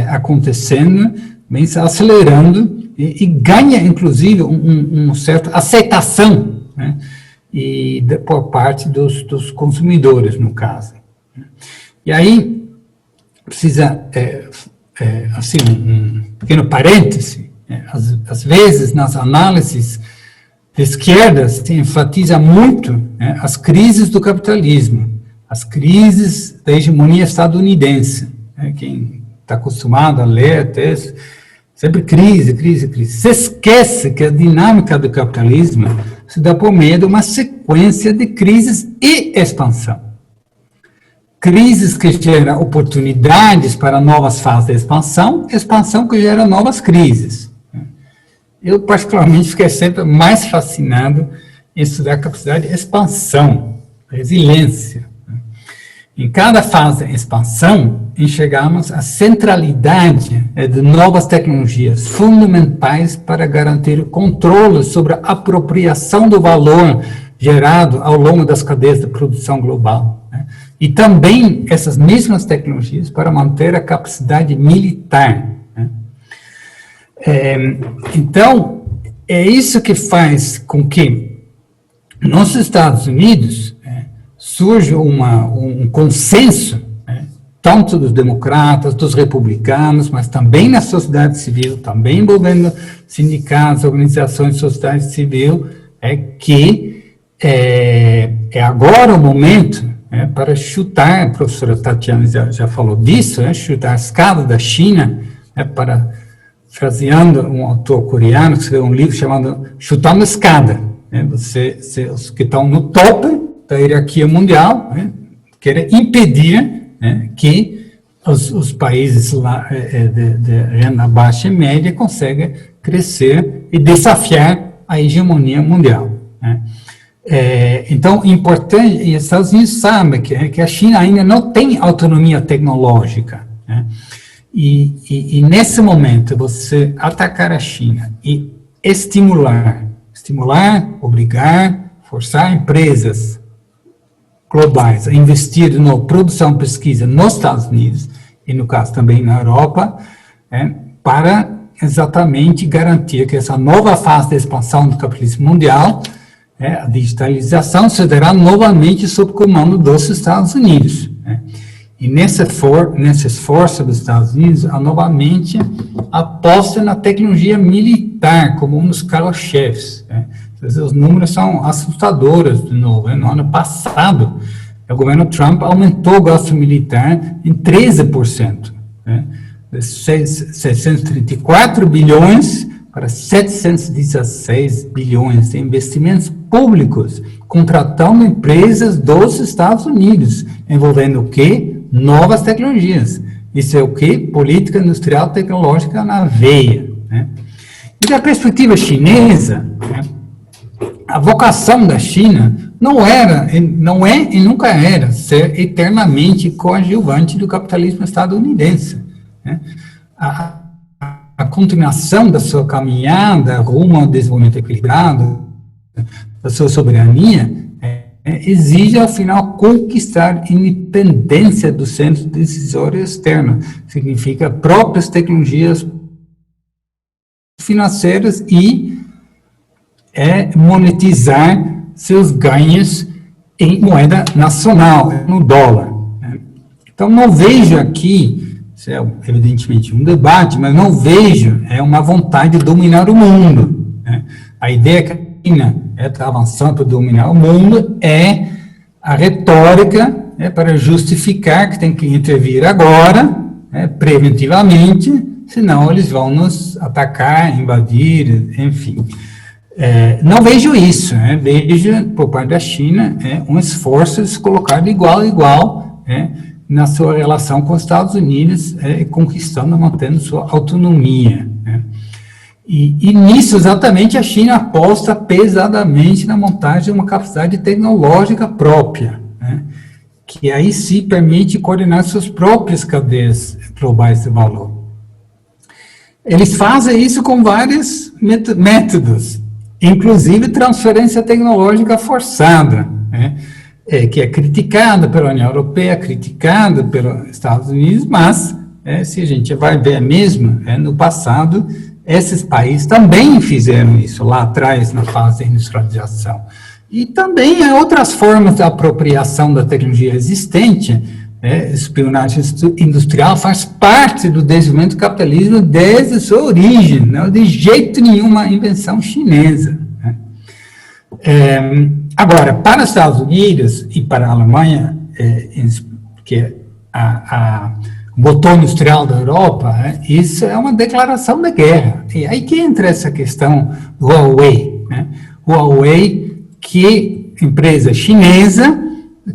acontecendo, vem se acelerando e ganha, inclusive, uma certa aceitação, por parte dos consumidores, no caso. E aí, precisa, assim, um pequeno parêntese, às vezes, nas análises de esquerda, se enfatiza muito as crises do capitalismo, as crises da hegemonia estadunidense. Quem está acostumado a ler até sempre crise, crise, crise. Se esquece que a dinâmica do capitalismo se dá por meio de uma sequência de crises e expansão. Crises que geram oportunidades para novas fases de expansão, expansão que gera novas crises. Eu, particularmente, fiquei sempre mais fascinado em estudar a capacidade de expansão, resiliência. Em cada fase de expansão, enxergamos a centralidade de novas tecnologias fundamentais para garantir o controle sobre a apropriação do valor gerado ao longo das cadeias de produção global. E também essas mesmas tecnologias para manter a capacidade militar. Então, é isso que faz com que nos Estados Unidos surge um consenso tanto dos democratas, dos republicanos, mas também na sociedade civil, também envolvendo sindicatos, organizações de sociedade civil, é que é agora o momento para chutar, a professora Tatiana já falou disso, chutar a escada da China, fraseando um autor coreano que escreveu um livro chamado Chutando a Escada. Os que estão no topo da hierarquia mundial querem impedir que os países lá, de renda baixa e média conseguem crescer e desafiar a hegemonia mundial. Então, importante, e os Estados Unidos sabem que a China ainda não tem autonomia tecnológica. E nesse momento, você atacar a China e estimular, obrigar, forçar empresas globais a investir de novo produção e pesquisa nos Estados Unidos, e no caso também na Europa, para exatamente garantir que essa nova fase de expansão do capitalismo mundial, a digitalização, se dará novamente sob comando dos Estados Unidos. E nesse esforço dos Estados Unidos, há novamente aposta na tecnologia militar como um dos carros-chefes. Os números são assustadores, de novo. No ano passado, o governo Trump aumentou o gasto militar em 13%. De 634 bilhões para 716 bilhões de investimentos públicos, contratando empresas dos Estados Unidos, envolvendo o quê? Novas tecnologias. Isso é o quê? Política industrial tecnológica na veia. E da perspectiva chinesa, a vocação da China não é e nunca era ser eternamente coadjuvante do capitalismo estadunidense. A continuação da sua caminhada rumo ao desenvolvimento equilibrado, da sua soberania, exige, afinal, conquistar independência do centro decisório externo. Significa próprias tecnologias financeiras e monetizar seus ganhos em moeda nacional, no dólar. Então, não vejo aqui, isso é evidentemente um debate, mas não vejo uma vontade de dominar o mundo. A ideia que a China está avançando para dominar o mundo é a retórica para justificar que tem que intervir agora, preventivamente, senão eles vão nos atacar, invadir, enfim. Não vejo isso, vejo por parte da China um esforço de se colocar de igual a igual na sua relação com os Estados Unidos, conquistando, mantendo sua autonomia. E nisso, exatamente, a China aposta pesadamente na montagem de uma capacidade tecnológica própria, que aí sim permite coordenar suas próprias cadeias globais de valor. Eles fazem isso com vários métodos, inclusive transferência tecnológica forçada, que é criticada pela União Europeia, criticada pelos Estados Unidos, mas, se a gente vai ver mesmo, no passado, esses países também fizeram isso lá atrás, na fase de industrialização. E também há outras formas de apropriação da tecnologia existente. Espionagem industrial faz parte do desenvolvimento do capitalismo desde sua origem, não de jeito nenhum uma invenção chinesa. Agora, para os Estados Unidos e para a Alemanha, que é o motor industrial da Europa, isso é uma declaração de guerra. E aí que entra essa questão do Huawei. Huawei, que empresa chinesa,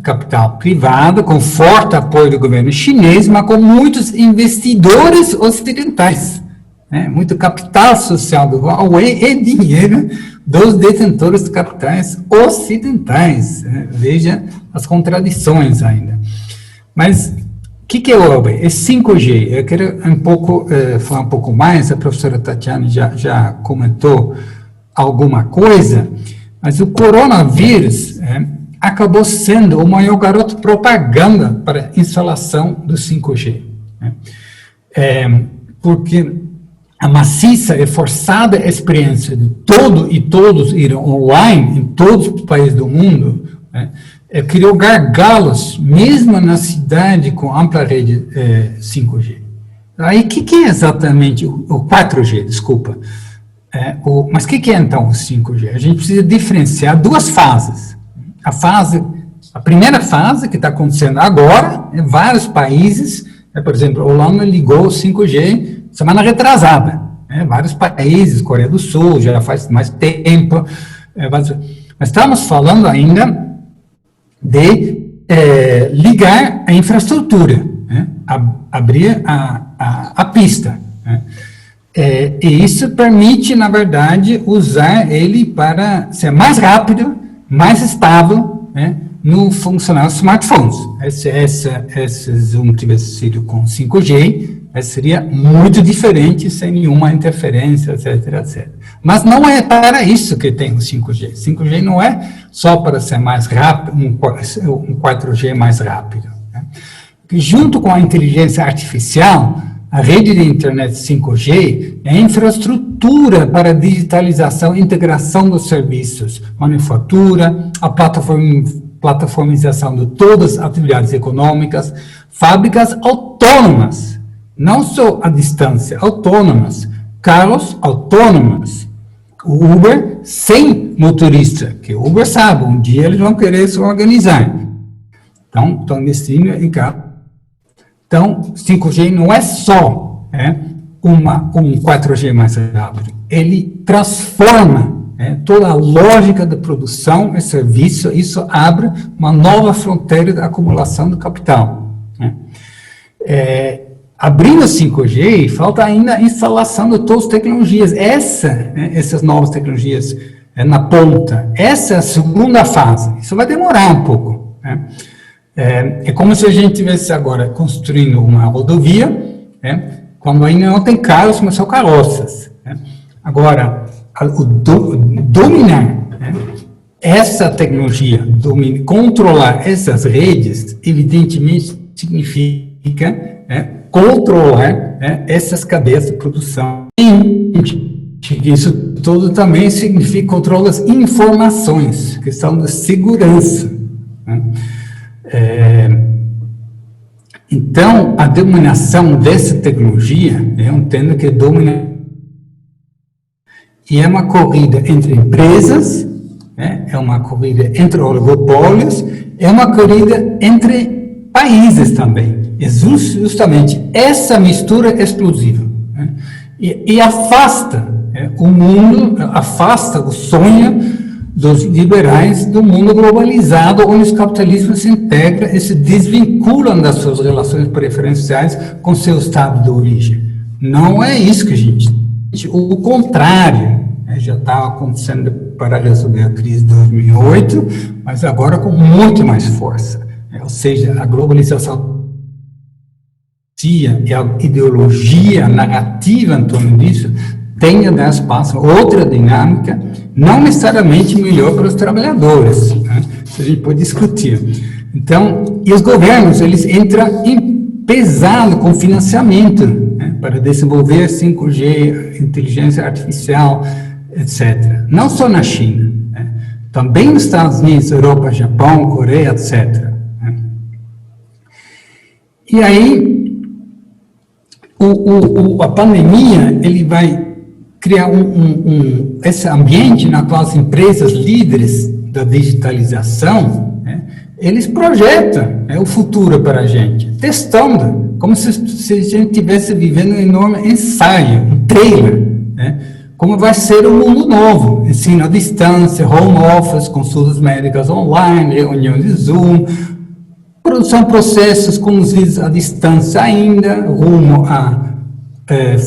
capital privado, com forte apoio do governo chinês, mas com muitos investidores ocidentais. Muito capital social do Huawei e dinheiro dos detentores de capitais ocidentais. Veja as contradições ainda. Mas o que é o Huawei? É 5G. Eu quero falar um pouco mais, a professora Tatiana já comentou alguma coisa, mas o coronavírus acabou sendo o maior garoto propaganda para a instalação do 5G. Porque a maciça e forçada experiência de todos irem online, em todos os países do mundo, criou gargalos, mesmo na cidade com ampla rede 5G. Aí, o que é exatamente o 4G, desculpa? Mas o que é então o 5G? A gente precisa diferenciar duas fases. A primeira fase, que está acontecendo agora, em vários países, por exemplo, a Holanda ligou o 5G semana retrasada. Vários países, Coreia do Sul, já faz mais tempo. Mas estamos falando ainda de ligar a infraestrutura, abrir a pista. E isso permite, na verdade, usar ele para ser mais rápido, mais estável, no funcionar dos smartphones. Se Zoom tivesse sido com 5G, seria muito diferente, sem nenhuma interferência, etc, etc. Mas não é para isso que tem o 5G. 5G não é só para ser mais rápido, um 4G mais rápido. Porque junto com a inteligência artificial, a rede de internet 5G é a infraestrutura para a digitalização e integração dos serviços, manufatura, a plataformização de todas as atividades econômicas, fábricas autônomas, não só à distância, autônomas, carros autônomos, o Uber sem motorista, que o Uber sabe, um dia eles vão querer se organizar. Então, estão investindo em carro. Então, 5G não é só um 4G mais rápido, ele transforma toda a lógica da produção e serviço, isso abre uma nova fronteira da acumulação do capital. Abrindo 5G, falta ainda a instalação de todas as tecnologias. Essas novas tecnologias na ponta. Essa é a segunda fase. Isso vai demorar um pouco. É como se a gente estivesse agora construindo uma rodovia, quando ainda não tem carros, mas são carroças. Agora, dominar essa tecnologia, controlar essas redes, evidentemente significa controlar essas cadeias de produção. Isso tudo também significa controlar as informações, questão da segurança. Então, a dominação dessa tecnologia, eu entendo que e é uma corrida entre empresas, é uma corrida entre oligopólios, é uma corrida entre países também. É justamente essa mistura explosiva. E afasta o mundo, afasta o sonho dos liberais do mundo globalizado, onde os capitalismos se integram e se desvinculam das suas relações preferenciais com seu estado de origem. Não é isso que a gente... O contrário, já estava acontecendo para resolver a crise de 2008, mas agora com muito mais força. Ou seja, a globalização e a ideologia, a narrativa em torno disso, tem a dar espaço a outra dinâmica, não necessariamente melhor para os trabalhadores. Isso a gente pode discutir. Então, e os governos, eles entram pesado com financiamento para desenvolver 5G, inteligência artificial, etc. Não só na China, também nos Estados Unidos, Europa, Japão, Coreia, etc. E aí, a pandemia, ele vai criar esse ambiente na qual as empresas líderes da digitalização, eles projetam o futuro para a gente, testando, como se a gente estivesse vivendo um enorme ensaio, um trailer, como vai ser o mundo novo, ensino à distância, home office, consultas médicas online, reuniões de Zoom, produção de processos conduzidos à distância ainda, rumo a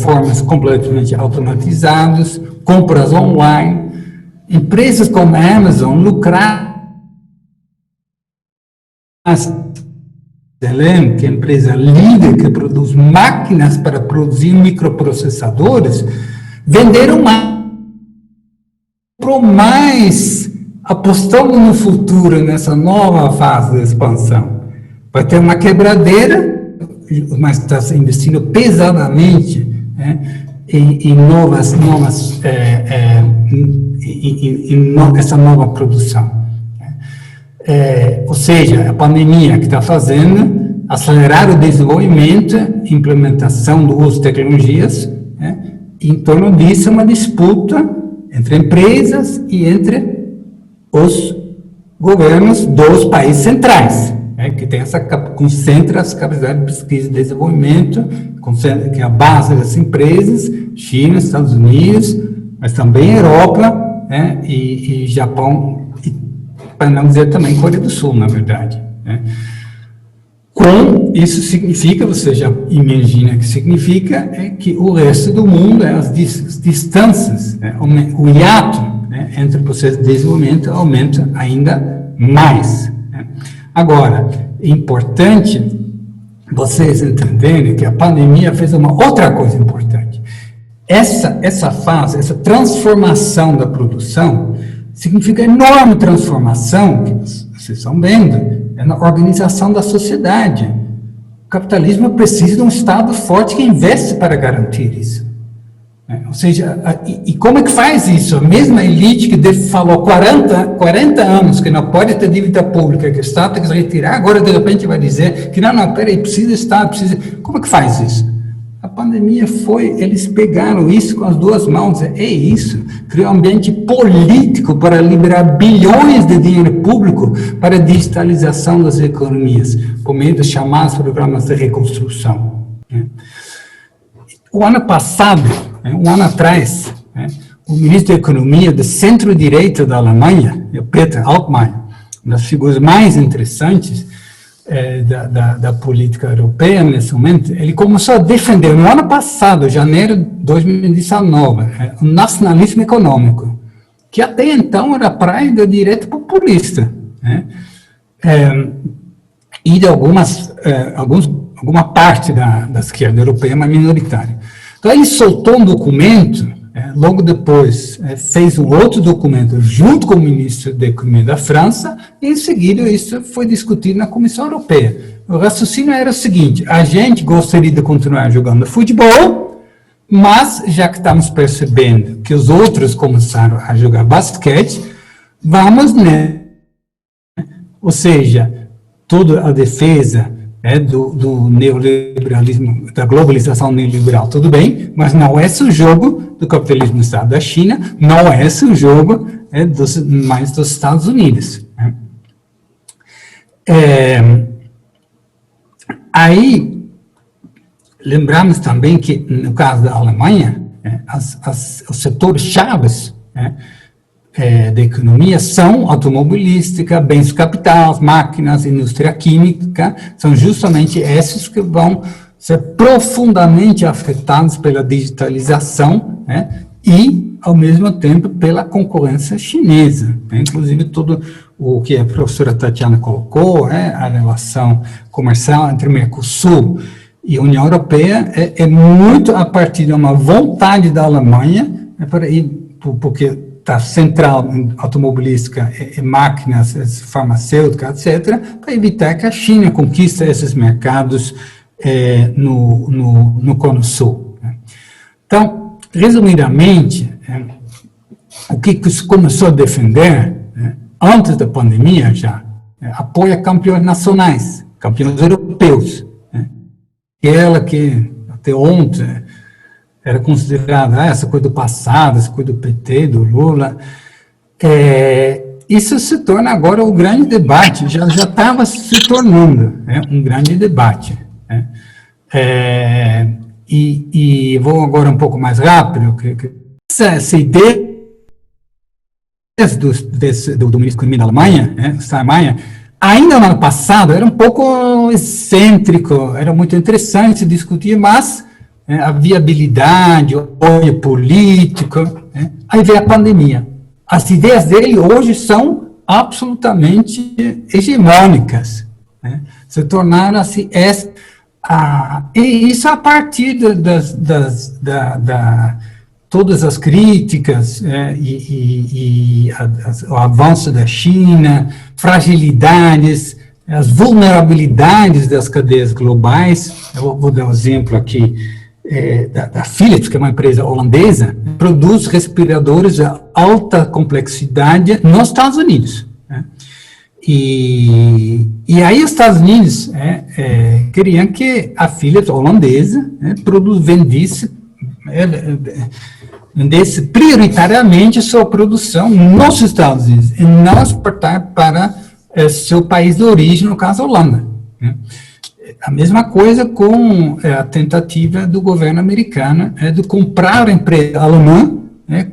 formas completamente automatizadas, compras online, empresas como a Amazon lucrar, que é a empresa líder que produz máquinas para produzir microprocessadores, venderam mais, apostando no futuro, nessa nova fase de expansão. Vai ter uma quebradeira, mas está se investindo pesadamente em essa nova produção. Ou seja, a pandemia que está fazendo acelerar o desenvolvimento, implementação do uso de tecnologias, né? Em torno disso, uma disputa entre empresas e entre os governos dos países centrais, né? Que tem concentra as capacidades de pesquisa e desenvolvimento, que é a base das empresas, China, Estados Unidos, mas também Europa, né? E Japão, e, para não dizer também Coreia do Sul, na verdade, né? Com isso significa, você já imagina que significa, é que o resto do mundo, as distâncias, né, o hiato, né, entre o processo de desenvolvimento aumenta ainda mais, né. Agora, é importante vocês entenderem que a pandemia fez uma outra coisa importante. Essa fase, essa transformação da produção, significa enorme transformação, que vocês estão vendo, na organização da sociedade. O capitalismo precisa de um Estado forte que investe para garantir isso. Ou seja, e como é que faz isso? A mesma elite que falou 40 anos que não pode ter dívida pública, que o Estado tem que se retirar, agora de repente vai dizer que não, peraí, precisa Estado, precisa... Como é que faz isso? A pandemia eles pegaram isso com as duas mãos, é isso, criou um ambiente político para liberar bilhões de dinheiro público para a digitalização das economias, por meio dos chamados programas de reconstrução. O ano passado, um ano atrás, o ministro da Economia do centro-direita da Alemanha, Peter Altmaier, uma das figuras mais interessantes da política europeia nesse momento, ele começou a defender, no ano passado, janeiro de 2019, o nacionalismo econômico, que até então era praia da direita populista, né? E de alguma parte da esquerda europeia, mas minoritária. Então ele soltou um documento, logo depois fez um outro documento junto com o ministro da Economia da França, e em seguida isso foi discutido na Comissão Europeia. O raciocínio era o seguinte: a gente gostaria de continuar jogando futebol, mas já que estamos percebendo que os outros começaram a jogar basquete, vamos, né? Ou seja, toda a defesa do neoliberalismo, da globalização neoliberal, tudo bem, mas não é esse o jogo do capitalismo do Estado da China, não é esse o jogo mais dos Estados Unidos. Aí, lembramos também que, no caso da Alemanha, os setores chaves da economia são automobilística, bens capitais, máquinas, indústria química, são justamente esses que vão ser profundamente afetados pela digitalização, e, ao mesmo tempo, pela concorrência chinesa, inclusive tudo o que a professora Tatiana colocou, a relação comercial entre Mercosul e a União Europeia é muito a partir de uma vontade da Alemanha, porque está central em automobilística, máquinas, farmacêuticas, etc., para evitar que a China conquiste esses mercados no Cono Sul. Então, resumidamente, o que se começou a defender, antes da pandemia já, apoia campeões nacionais, campeões europeus, aquela que até ontem era considerada essa coisa do passado, essa coisa do PT, do Lula. Isso se torna agora o grande debate, já estava se tornando um grande debate. E vou agora um pouco mais rápido, essa ideia do ministro da Economia da Alemanha, Steinmeier, ainda no ano passado era um pouco excêntrico, era muito interessante se discutir, mas a viabilidade, o apoio político, aí veio a pandemia. As ideias dele hoje são absolutamente hegemônicas, se tornaram assim, e isso a partir todas as críticas o avanço da China, fragilidades, as vulnerabilidades das cadeias globais. Eu vou dar um exemplo aqui da Philips, que é uma empresa holandesa, produz respiradores de alta complexidade nos Estados Unidos. E aí os Estados Unidos queriam que a Philips holandesa vendesse prioritariamente sua produção nos Estados Unidos e não exportar para seu país de origem, no caso a Holanda. A mesma coisa com a tentativa do governo americano de comprar a empresa alemã,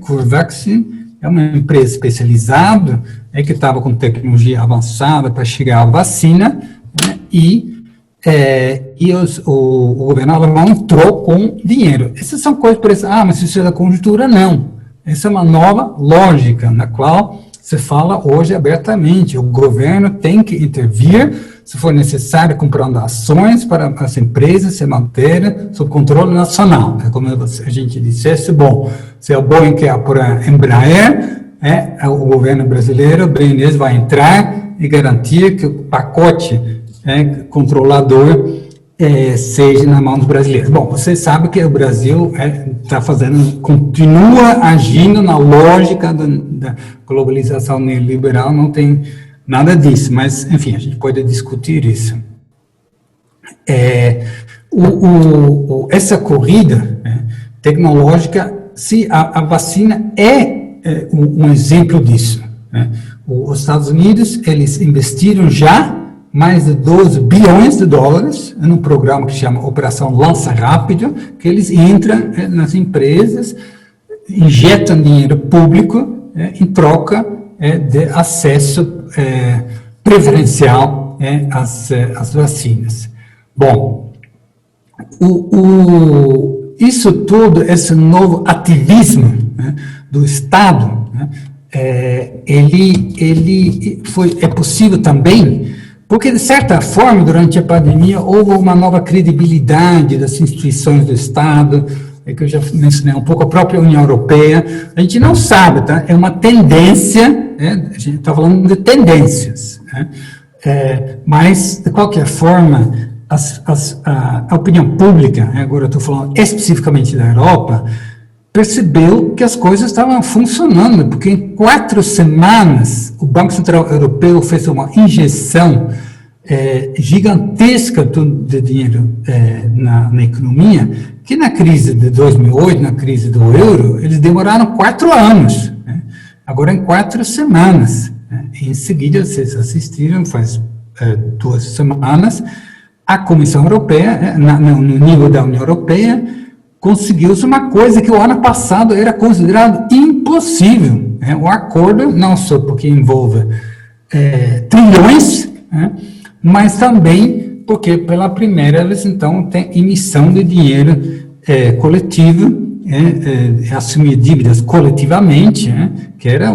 CureVac, é uma empresa especializada, que estava com tecnologia avançada para chegar à vacina, e o governo alemão entrou com dinheiro. Essas são coisas que parecem, mas isso é da conjuntura, não. Essa é uma nova lógica, na qual se fala hoje abertamente. O governo tem que intervir, se for necessário, comprando ações para as empresas se manterem sob controle nacional. É como a gente dissesse, bom, se a Boeing quer por a Embraer, o governo brasileiro, o BNDES, vai entrar e garantir que o pacote controlador seja na mão dos brasileiros. Bom, vocês sabem que o Brasil continua agindo na lógica da globalização neoliberal, não tem nada disso, mas, enfim, a gente pode discutir isso. Essa corrida tecnológica, se a vacina um exemplo disso. Os Estados Unidos, eles investiram já mais de 12 bilhões de dólares num programa que chama Operação Lança Rápido, que eles entram nas empresas, injetam dinheiro público em troca de acesso preferencial às vacinas. Bom, isso tudo, esse novo ativismo do Estado, é possível também porque, de certa forma, durante a pandemia, houve uma nova credibilidade das instituições do Estado, que eu já mencionei um pouco, a própria União Europeia. A gente não sabe, tá? É uma tendência, a gente está falando de tendências, mas, de qualquer forma, a opinião pública, agora eu estou falando especificamente da Europa, percebeu que as coisas estavam funcionando, porque em 4 semanas o Banco Central Europeu fez uma injeção gigantesca de dinheiro na economia, que na crise de 2008, na crise do euro, eles demoraram 4 anos, agora em 4 semanas. Em seguida, vocês assistiram, faz 2 semanas, a Comissão Europeia, no nível da União Europeia, conseguiu-se uma coisa que o ano passado era considerado impossível. O acordo, não só porque envolve trilhões, mas também porque pela primeira vez, então, tem emissão de dinheiro coletivo, assumir dívidas coletivamente, que era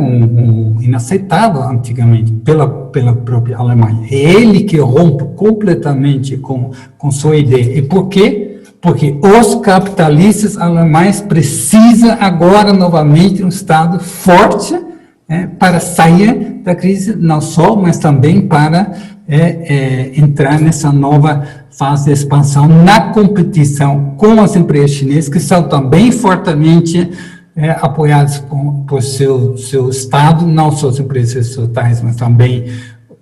inaceitável antigamente pela própria Alemanha. É ele que rompe completamente com sua ideia. E por quê? Porque os capitalistas alemães precisam agora novamente um Estado forte para sair da crise, não só, mas também para entrar nessa nova fase de expansão na competição com as empresas chinesas, que são também fortemente apoiadas por seu Estado, não só as empresas estatais, mas também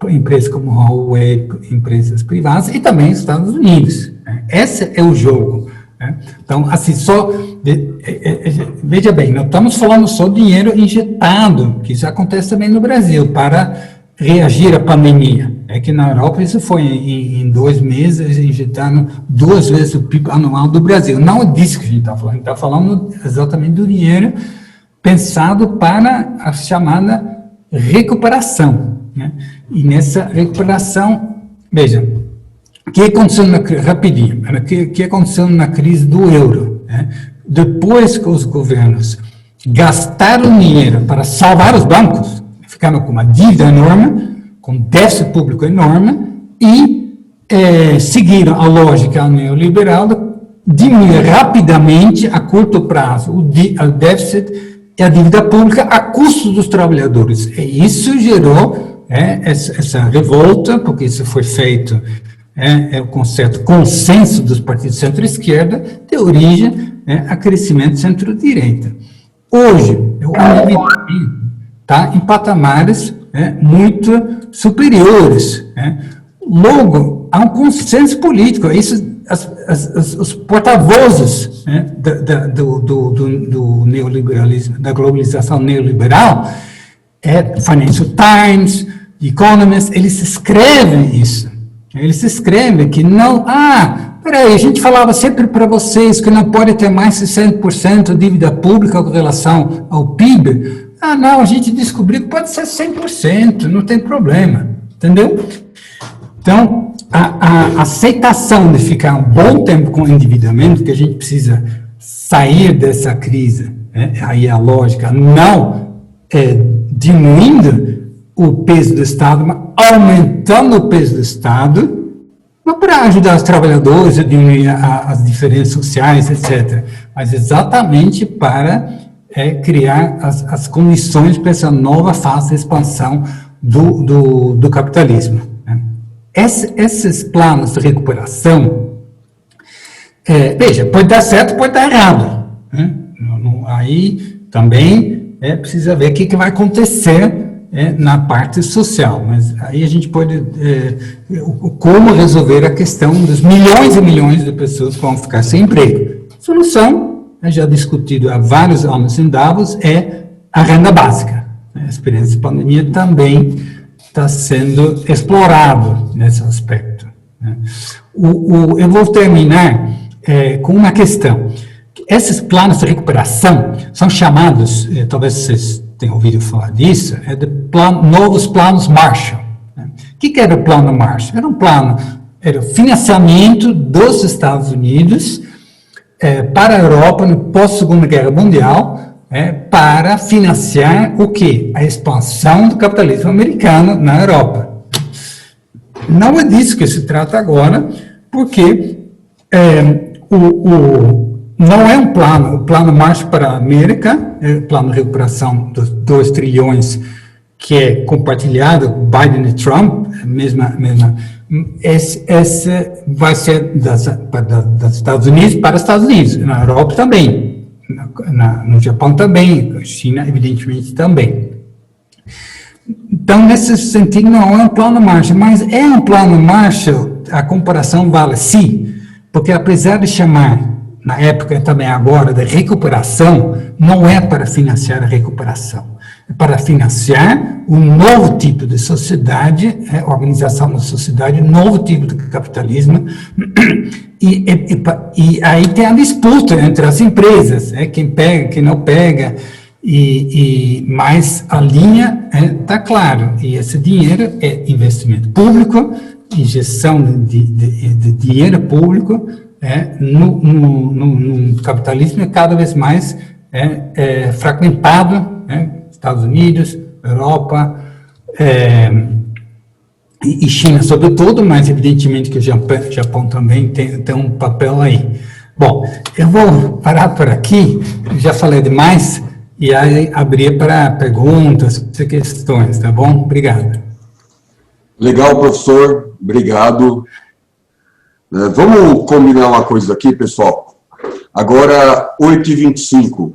empresas como Huawei, empresas privadas, e também os Estados Unidos. Esse é o jogo. Então, assim, veja bem, não estamos falando só de dinheiro injetado, que isso acontece também no Brasil, para reagir à pandemia. É que na Europa isso foi em 2 meses, injetando 2 vezes o PIB anual do Brasil. Não é disso que a gente está falando, a gente está falando exatamente do dinheiro pensado para a chamada recuperação. E nessa recuperação, veja, o que aconteceu rapidinho, o que aconteceu na crise do euro? Depois que os governos gastaram dinheiro para salvar os bancos, ficaram com uma dívida enorme, com déficit público enorme, e seguiram a lógica neoliberal de diminuir rapidamente, a curto prazo, o déficit e a dívida pública a custo dos trabalhadores. E isso gerou essa revolta, porque isso foi feito, o conceito consenso dos partidos centro-esquerda, de origem a crescimento centro-direita. Hoje, o endividamento está em patamares muito superiores. Logo, há um consenso político. Isso, os porta-vozes do neoliberalismo, da globalização neoliberal, Financial Times, Economist, eles escrevem isso. Eles escrevem que não... peraí, a gente falava sempre para vocês que não pode ter mais de 100% de dívida pública com relação ao PIB. Não, a gente descobriu que pode ser 100%, não tem problema. Entendeu? Então, a aceitação de ficar um bom tempo com o endividamento, que a gente precisa sair dessa crise, aí a lógica, não diminuindo o peso do Estado, mas aumentando o peso do Estado, não para ajudar os trabalhadores a diminuir as diferenças sociais, etc., mas exatamente para criar as condições para essa nova fase de expansão do capitalismo. Esses planos de recuperação, veja, pode dar certo, pode dar errado. Aí também precisa ver o que vai acontecer na parte social, mas aí a gente pode, como resolver a questão dos milhões e milhões de pessoas que vão ficar sem emprego. A solução, já discutido há vários anos em Davos, é a renda básica. A experiência da pandemia também está sendo explorado nesse aspecto. Eu vou terminar com uma questão. Esses planos de recuperação são chamados, talvez vocês tenham ouvido falar disso, de novos planos Marshall. O que era o plano Marshall? Era o financiamento dos Estados Unidos para a Europa no pós-Segunda Guerra Mundial, para financiar o quê? A expansão do capitalismo americano na Europa. Não é disso que se trata agora, porque não é um plano, o plano Marshall para a América, o plano de recuperação dos 2 trilhões que é compartilhado, Biden e Trump, esse vai ser dos Estados Unidos para os Estados Unidos, na Europa também, no Japão também, na China, evidentemente, também. Então, nesse sentido, não é um plano Marshall, mas é um plano Marshall, a comparação vale sim, porque apesar de chamar, na época e também agora, de recuperação, não é para financiar a recuperação, é para financiar um novo tipo de sociedade, organização da sociedade, um novo tipo de capitalismo, e aí tem a disputa entre as empresas, quem pega, quem não pega, mas a linha está clara, e esse dinheiro é investimento público, injeção de dinheiro público, no capitalismo é cada vez mais fragmentado, Estados Unidos, Europa e China sobretudo, mas evidentemente que o Japão também tem um papel aí. Bom, eu vou parar por aqui, já falei demais, e aí abrir para perguntas, questões, tá bom? Obrigado. Legal, professor, obrigado. Vamos combinar uma coisa aqui, pessoal. Agora, 8h25.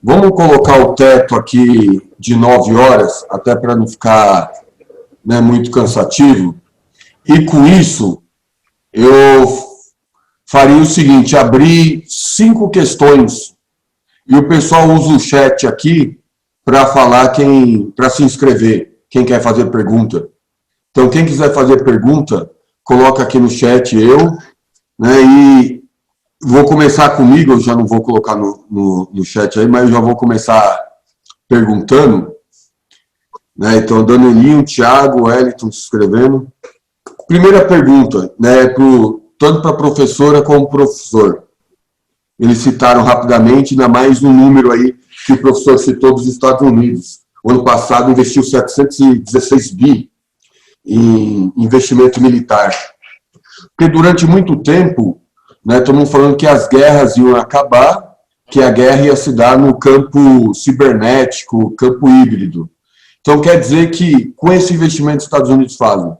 Vamos colocar o teto aqui de 9 horas, até para não ficar muito cansativo. E com isso, eu faria o seguinte, abrir 5 questões. E o pessoal usa o chat aqui para falar para se inscrever, quem quer fazer pergunta. Então, quem quiser fazer pergunta, coloca aqui no chat e vou começar comigo, eu já não vou colocar no chat aí, mas eu já vou começar perguntando. Então, Danielinho, Thiago, Wellington se inscrevendo. Primeira pergunta, tanto para a professora como para o professor. Eles citaram rapidamente, ainda mais um número aí que o professor citou dos Estados Unidos. O ano passado investiu 716 bi em investimento militar. Porque durante muito tempo, estamos falando que as guerras iam acabar, que a guerra ia se dar no campo cibernético, campo híbrido. Então, quer dizer que, com esse investimento que os Estados Unidos fazem,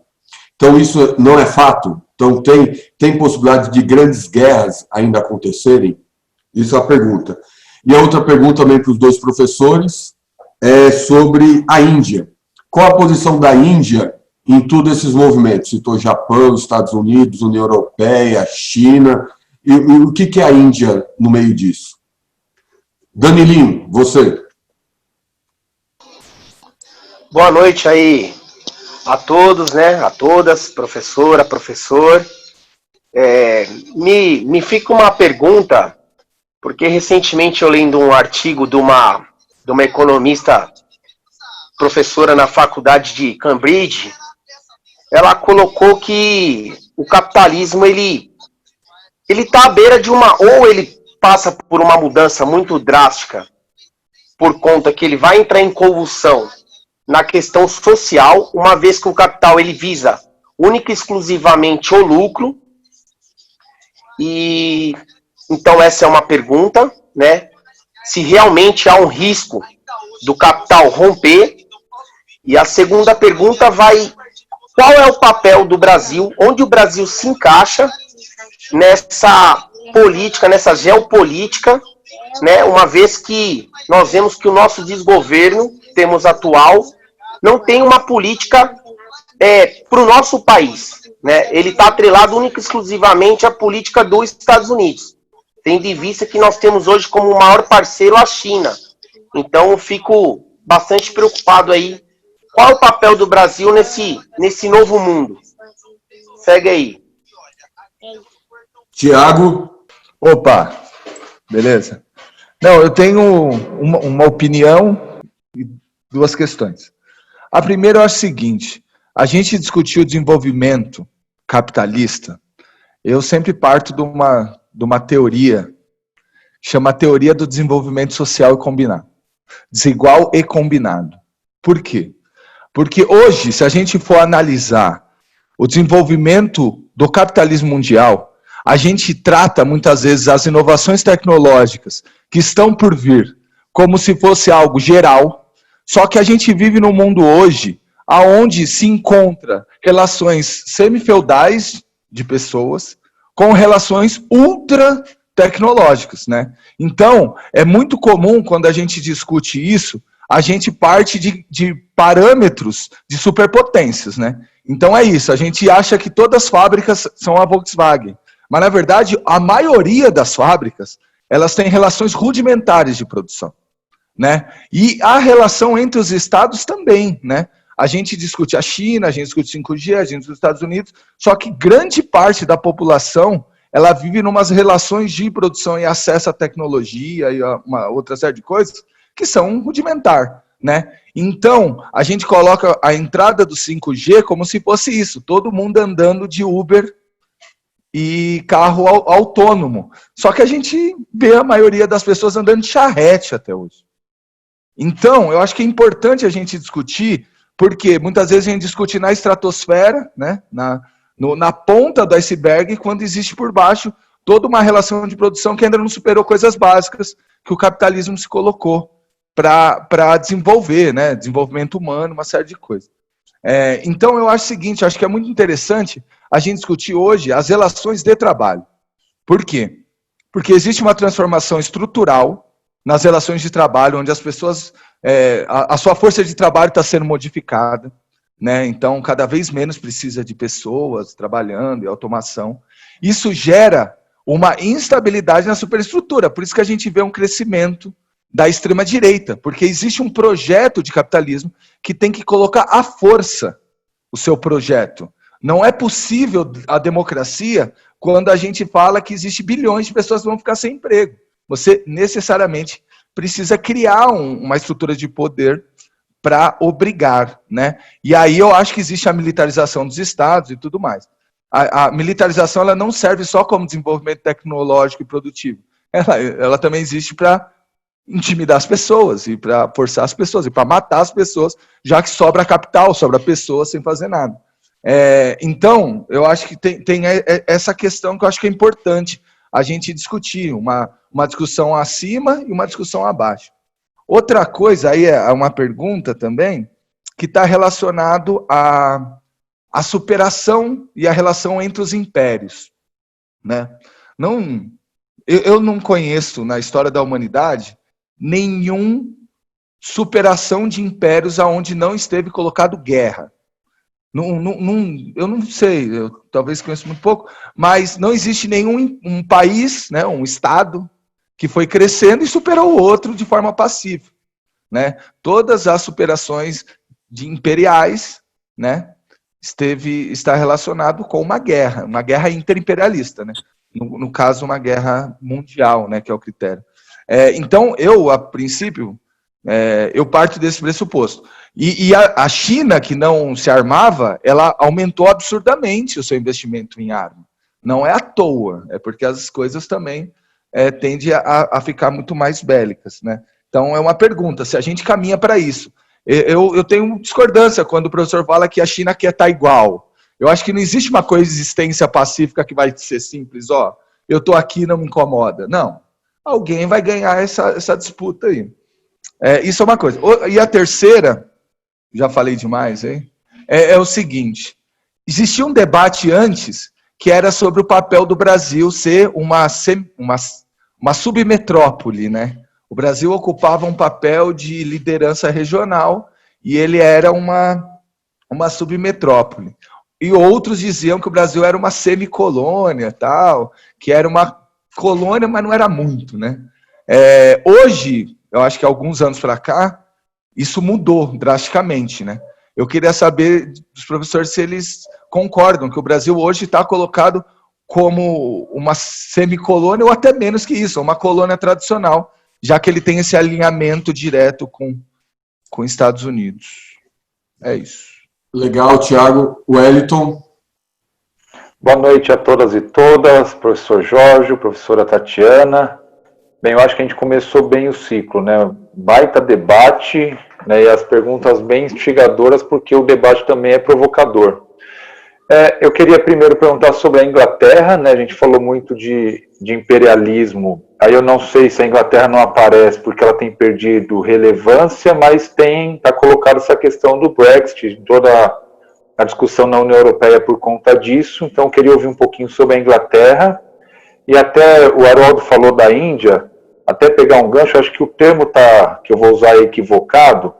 então isso não é fato? Então, tem possibilidade de grandes guerras ainda acontecerem? Isso é a pergunta. E a outra pergunta também para os 2 professores é sobre a Índia. qual a posição da Índia em todos esses movimentos? Citou Japão, Estados Unidos, União Europeia, China, e o que é a Índia no meio disso? Danilinho, você. Boa noite aí a todos, né? A todas, professora, professor. Me fica uma pergunta, porque recentemente eu lendo um artigo de uma economista, professora na faculdade de Cambridge, ela colocou que o capitalismo ele está à beira de ou ele passa por uma mudança muito drástica, por conta que ele vai entrar em convulsão na questão social, uma vez que o capital ele visa única e exclusivamente o lucro. E então essa é uma pergunta, né? Se realmente há um risco do capital romper. E a segunda pergunta qual é o papel do Brasil, onde o Brasil se encaixa nessa política, nessa geopolítica, né? Uma vez que nós vemos que o nosso desgoverno, temos atual, não tem uma política para o nosso país, né? Ele está atrelado única e exclusivamente à política dos Estados Unidos, tendo em vista que nós temos hoje como o maior parceiro a China. Então eu fico bastante preocupado aí. Qual é o papel do Brasil nesse novo mundo? Segue aí. Tiago. Opa, beleza. Não, eu tenho uma opinião e duas questões. A primeira é o seguinte: a gente discutiu o desenvolvimento capitalista. Eu sempre parto de uma teoria, chama a teoria do desenvolvimento social e combinado. Desigual e combinado. Por quê? Porque hoje, se a gente for analisar o desenvolvimento do capitalismo mundial, a gente trata muitas vezes as inovações tecnológicas que estão por vir como se fosse algo geral, só que a gente vive num mundo hoje onde se encontra relações semifeudais de pessoas com relações ultra tecnológicas, né? Então, é muito comum quando a gente discute isso, a gente parte de parâmetros de superpotências, né? Então é isso, a gente acha que todas as fábricas são a Volkswagen, mas na verdade a maioria das fábricas, elas têm relações rudimentares de produção, né? E a relação entre os estados também, né? A gente discute a China, a gente discute 5G, a gente discute os Estados Unidos, só que grande parte da população, ela vive em umas relações de produção e acesso à tecnologia e a uma outra série de coisas que são rudimentar, né? Então, a gente coloca a entrada do 5G como se fosse isso, todo mundo andando de Uber e carro autônomo. Só que a gente vê a maioria das pessoas andando de charrete até hoje. Então, eu acho que é importante a gente discutir, porque muitas vezes a gente discute na estratosfera, né? Na ponta do iceberg, quando existe por baixo toda uma relação de produção que ainda não superou coisas básicas que o capitalismo se colocou para desenvolver, né? Desenvolvimento humano, uma série de coisas. Então, eu acho o seguinte, acho que é muito interessante a gente discutir hoje as relações de trabalho. Por quê? Porque existe uma transformação estrutural nas relações de trabalho, onde as pessoas, a sua força de trabalho está sendo modificada, né? Então, cada vez menos precisa de pessoas trabalhando e automação. Isso gera uma instabilidade na superestrutura, por isso que a gente vê um crescimento da extrema-direita, porque existe um projeto de capitalismo que tem que colocar à força o seu projeto. Não é possível a democracia quando a gente fala que existe bilhões de pessoas que vão ficar sem emprego. Você necessariamente precisa criar uma estrutura de poder para obrigar, né? E aí eu acho que existe a militarização dos estados e tudo mais. A militarização ela não serve só como desenvolvimento tecnológico e produtivo. Ela também existe para intimidar as pessoas e para forçar as pessoas e para matar as pessoas, já que sobra capital, sobra pessoas sem fazer nada. Então, eu acho que tem essa questão que eu acho que é importante a gente discutir, uma discussão acima e uma discussão abaixo. Outra coisa, aí é uma pergunta também, que está relacionado à superação e à relação entre os impérios, né? Eu não conheço na história da humanidade nenhum superação de impérios aonde não esteve colocado guerra. Eu não sei, eu talvez conheça muito pouco, mas não existe nenhum um país, né, um estado, que foi crescendo e superou o outro de forma pacífica, né? Todas as superações de imperiais, né, está relacionado com uma guerra interimperialista, né? No caso, uma guerra mundial, né, que é o critério. Então, a princípio, eu parto desse pressuposto. E a China, que não se armava, ela aumentou absurdamente o seu investimento em arma. Não é à toa, é porque as coisas também tendem a ficar muito mais bélicas, né? Então, é uma pergunta, se a gente caminha para isso. Eu tenho discordância quando o professor fala que a China quer estar igual. Eu acho que não existe uma coexistência pacífica que vai ser simples, eu estou aqui, não me incomoda. Não. Alguém vai ganhar essa disputa aí. Isso é uma coisa. E a terceira, já falei demais, hein? É o seguinte, existia um debate antes que era sobre o papel do Brasil ser uma submetrópole, né? O Brasil ocupava um papel de liderança regional e ele era uma submetrópole. E outros diziam que o Brasil era uma semicolônia, tal, que era uma colônia, mas não era muito, né? Hoje, eu acho que há alguns anos para cá, isso mudou drasticamente, né? Eu queria saber dos professores se eles concordam que o Brasil hoje está colocado como uma semicolônia ou até menos que isso, uma colônia tradicional, já que ele tem esse alinhamento direto com os Estados Unidos. É isso. Legal, Thiago. Wellington. Boa noite a todas e todas, professor Jorge, professora Tatiana. Bem, eu acho que a gente começou bem o ciclo, né? Baita debate, né? E as perguntas bem instigadoras, porque o debate também é provocador. Eu queria primeiro perguntar sobre a Inglaterra, né? A gente falou muito de imperialismo. Aí eu não sei se a Inglaterra não aparece porque ela tem perdido relevância, mas está colocada essa questão do Brexit, toda a discussão na União Europeia por conta disso. Então eu queria ouvir um pouquinho sobre a Inglaterra. E até o Haroldo falou da Índia, até pegar um gancho, acho que o termo que eu vou usar é equivocado,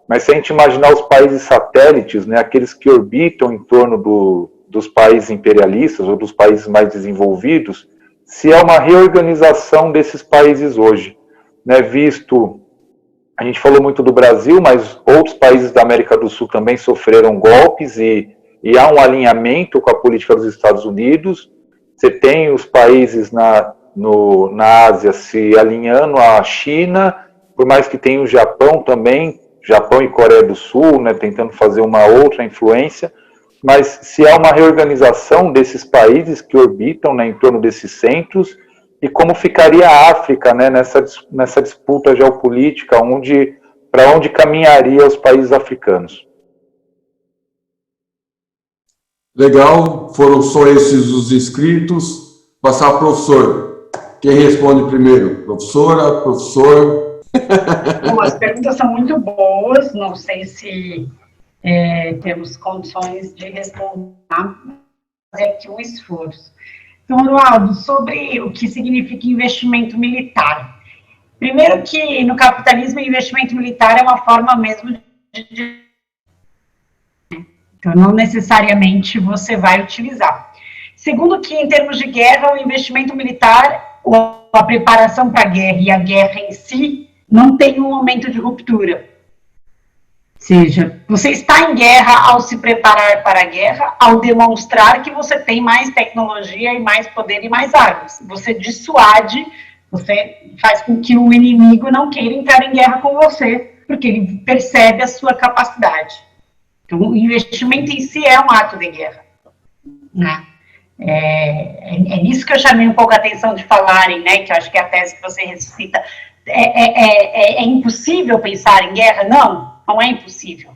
mas se a gente imaginar os países satélites, né, aqueles que orbitam em torno dos países imperialistas ou dos países mais desenvolvidos, se é uma reorganização desses países hoje, né, visto, a gente falou muito do Brasil, mas outros países da América do Sul também sofreram golpes e há um alinhamento com a política dos Estados Unidos. Você tem os países na Ásia se alinhando à China, por mais que tenha o Japão também, Japão e Coreia do Sul, né, tentando fazer uma outra influência, mas se há uma reorganização desses países que orbitam, né, em torno desses centros, e como ficaria a África, né, nessa disputa geopolítica, para onde caminharia os países africanos? Legal, foram só esses os inscritos. Passar ao professor. Quem responde primeiro? Professora, professor? Bom, as perguntas são muito boas, não sei se temos condições de responder, fazer aqui um esforço. Então, Eduardo, sobre o que significa investimento militar. Primeiro que no capitalismo, investimento militar é uma forma mesmo de então, não necessariamente você vai utilizar. Segundo que, em termos de guerra, o investimento militar, ou a preparação para a guerra e a guerra em si, não tem um momento de ruptura. Ou seja, você está em guerra ao se preparar para a guerra, ao demonstrar que você tem mais tecnologia e mais poder e mais armas. Você dissuade, você faz com que o inimigo não queira entrar em guerra com você, porque ele percebe a sua capacidade. Então, o investimento em si é um ato de guerra, né? É nisso que eu chamei um pouco a atenção de falarem, né? Que eu acho que é a tese que você ressuscita. É impossível pensar em guerra? Não é impossível.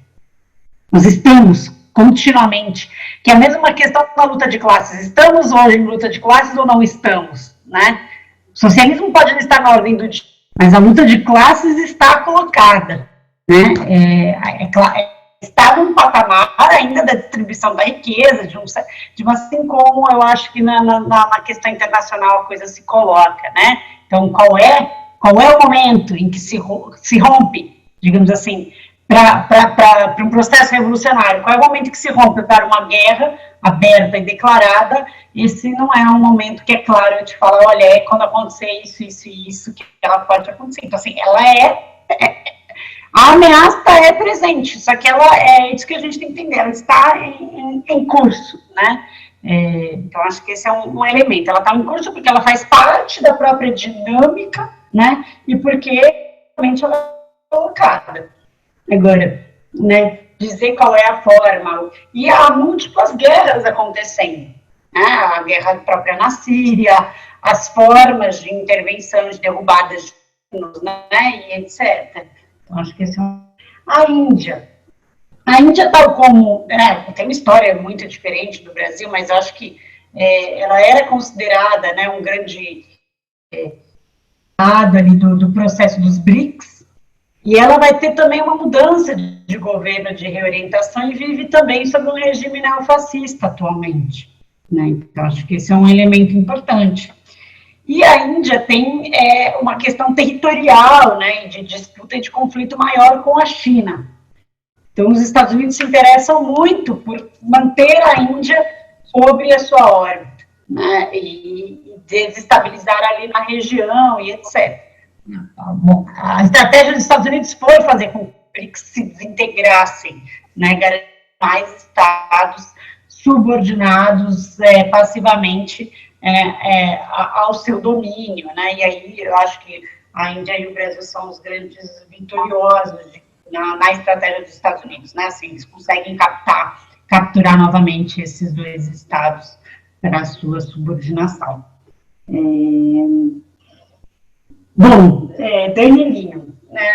Nós estamos continuamente, que é a mesma questão da luta de classes. Estamos hoje em luta de classes ou não estamos, né? O socialismo pode não estar na ordem do dia, mas a luta de classes está colocada, né? Está num patamar ainda da distribuição da riqueza, assim como eu acho que na questão internacional a coisa se coloca, né? Então, qual é o momento em que se rompe digamos assim, para um processo revolucionário. Qual é o momento que se rompe para uma guerra aberta e declarada? Esse não é um momento que é claro, eu te falo, olha, é quando acontecer isso, isso e isso, que ela pode acontecer. Então, assim, ela a ameaça é presente, só que ela é isso que a gente tem que entender, ela está em curso, né? Então, acho que esse é um elemento. Ela está em curso porque ela faz parte da própria dinâmica, né? E porque realmente ela é colocada. Agora, né, dizer qual é a forma, e há múltiplas guerras acontecendo, né, a guerra própria na Síria, as formas de intervenção, de derrubadas, né, e etc. Então, acho que esse é a Índia, tal como, tem uma história muito diferente do Brasil, mas eu acho que ela era considerada, né, um grande lado ali do processo dos BRICS. E ela vai ter também uma mudança de governo, de reorientação, e vive também sob um regime neofascista atualmente, né? Então, acho que esse é um elemento importante. E a Índia tem uma questão territorial, né, de disputa e de conflito maior com a China. Então, os Estados Unidos se interessam muito por manter a Índia sobre a sua órbita, né, e desestabilizar ali na região e etc. Bom, a estratégia dos Estados Unidos foi fazer com que se desintegrassem, né, garantir mais estados subordinados passivamente ao seu domínio, né, e aí eu acho que a Índia e o Brasil são os grandes vitoriosos na estratégia dos Estados Unidos, né, assim, eles conseguem capturar novamente esses dois estados para a sua subordinação. Bom, Danielinho, né,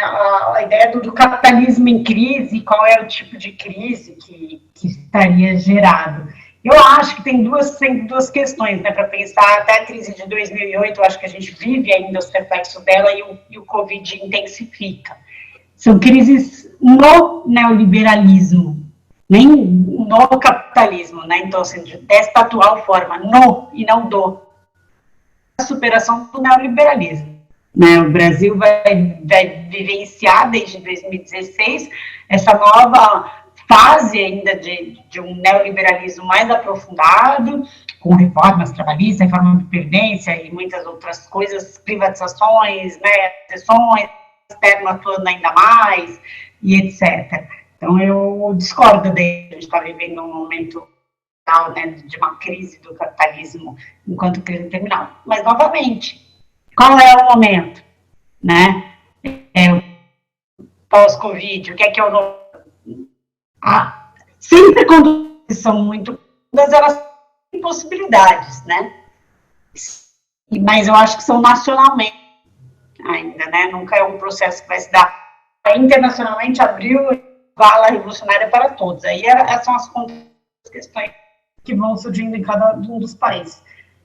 a ideia do capitalismo em crise, qual é o tipo de crise que estaria gerado? Eu acho que tem duas questões, né, para pensar. Até a crise de 2008, eu acho que a gente vive ainda os reflexos dela e o Covid intensifica. São crises no neoliberalismo, nem no capitalismo, né, então, assim, desta atual forma, no e não do. A superação do neoliberalismo. Né, o Brasil vai vivenciar desde 2016 essa nova fase ainda de um neoliberalismo mais aprofundado, com reformas trabalhistas, reforma de previdência e muitas outras coisas, privatizações, né, sessões, externo atuando ainda mais, e etc. Então, eu discordo dele, a gente está vivendo um momento, né, de uma crise do capitalismo enquanto crise terminal. Mas, novamente, qual é o momento, né? Pós-Covid, o que é o novo? Sempre quando são muito fundas, elas têm possibilidades, né? Mas eu acho que são nacionalmente ainda, né? Nunca é um processo que vai se dar internacionalmente, abriu vala revolucionária para todos. Aí são as questões que vão surgindo em cada um dos países.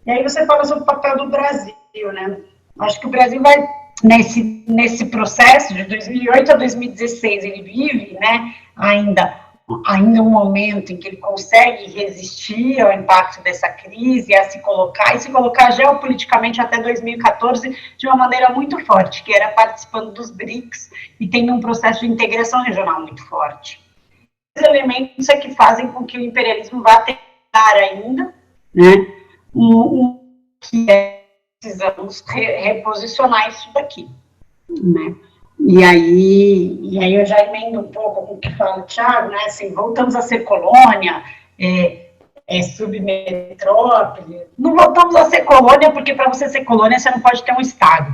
E aí você fala sobre o papel do Brasil, né? Acho que o Brasil vai, nesse processo de 2008 a 2016, ele vive, né, ainda um momento em que ele consegue resistir ao impacto dessa crise, a se colocar geopoliticamente até 2014 de uma maneira muito forte, que era participando dos BRICS e tendo um processo de integração regional muito forte. Esses elementos é que fazem com que o imperialismo vá tentar ainda, né, que precisamos reposicionar isso daqui, né? E aí eu já emendo um pouco com o que fala o Thiago, né? Assim, voltamos a ser colônia, submetrópole. Não voltamos a ser colônia, porque para você ser colônia você não pode ter um Estado.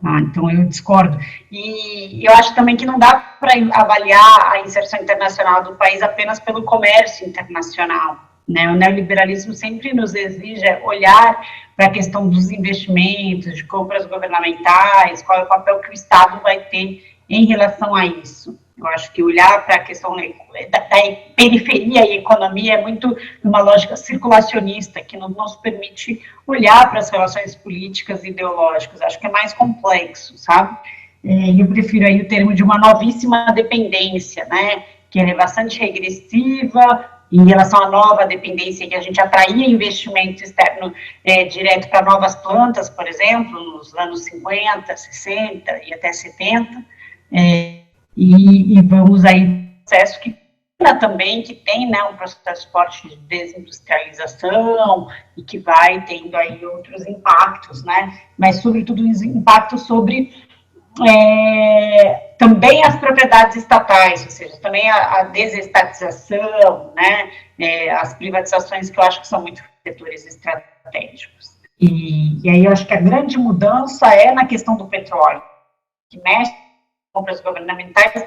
Tá? Então eu discordo. E eu acho também que não dá para avaliar a inserção internacional do país apenas pelo comércio internacional. Né? O neoliberalismo sempre nos exige olhar para a questão dos investimentos, de compras governamentais, qual é o papel que o Estado vai ter em relação a isso. Eu acho que olhar para a questão da periferia e economia é muito uma lógica circulacionista, que não nos permite olhar para as relações políticas e ideológicas. Acho que é mais complexo, sabe? Eu prefiro aí o termo de uma novíssima dependência, né? Que é bastante regressiva, em relação à nova dependência, que a gente atraía investimento externo direto para novas plantas, por exemplo, nos anos 50, 60 e até 70, e e vamos aí processo que também que tem, né, um processo forte de desindustrialização e que vai tendo aí outros impactos, né, mas sobretudo os impactos sobre também as propriedades estatais, ou seja, também a desestatização, né, as privatizações que eu acho que são muito setores estratégicos. E aí eu acho que a grande mudança é na questão do petróleo, que mexe com compras governamentais,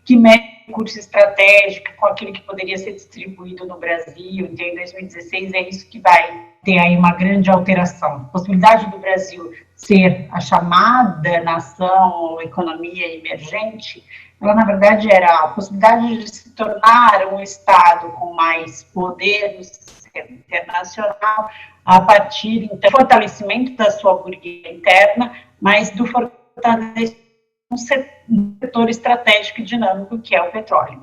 que mexe com recurso estratégico, com aquilo que poderia ser distribuído no Brasil. Então, em 2016, é isso que vai ter aí uma grande alteração. A possibilidade do Brasil ser a chamada nação ou economia emergente, ela, na verdade, era a possibilidade de se tornar um Estado com mais poder no sistema internacional, a partir, então, do fortalecimento da sua burguesia interna, mas do fortalecimento um setor estratégico e dinâmico que é o petróleo,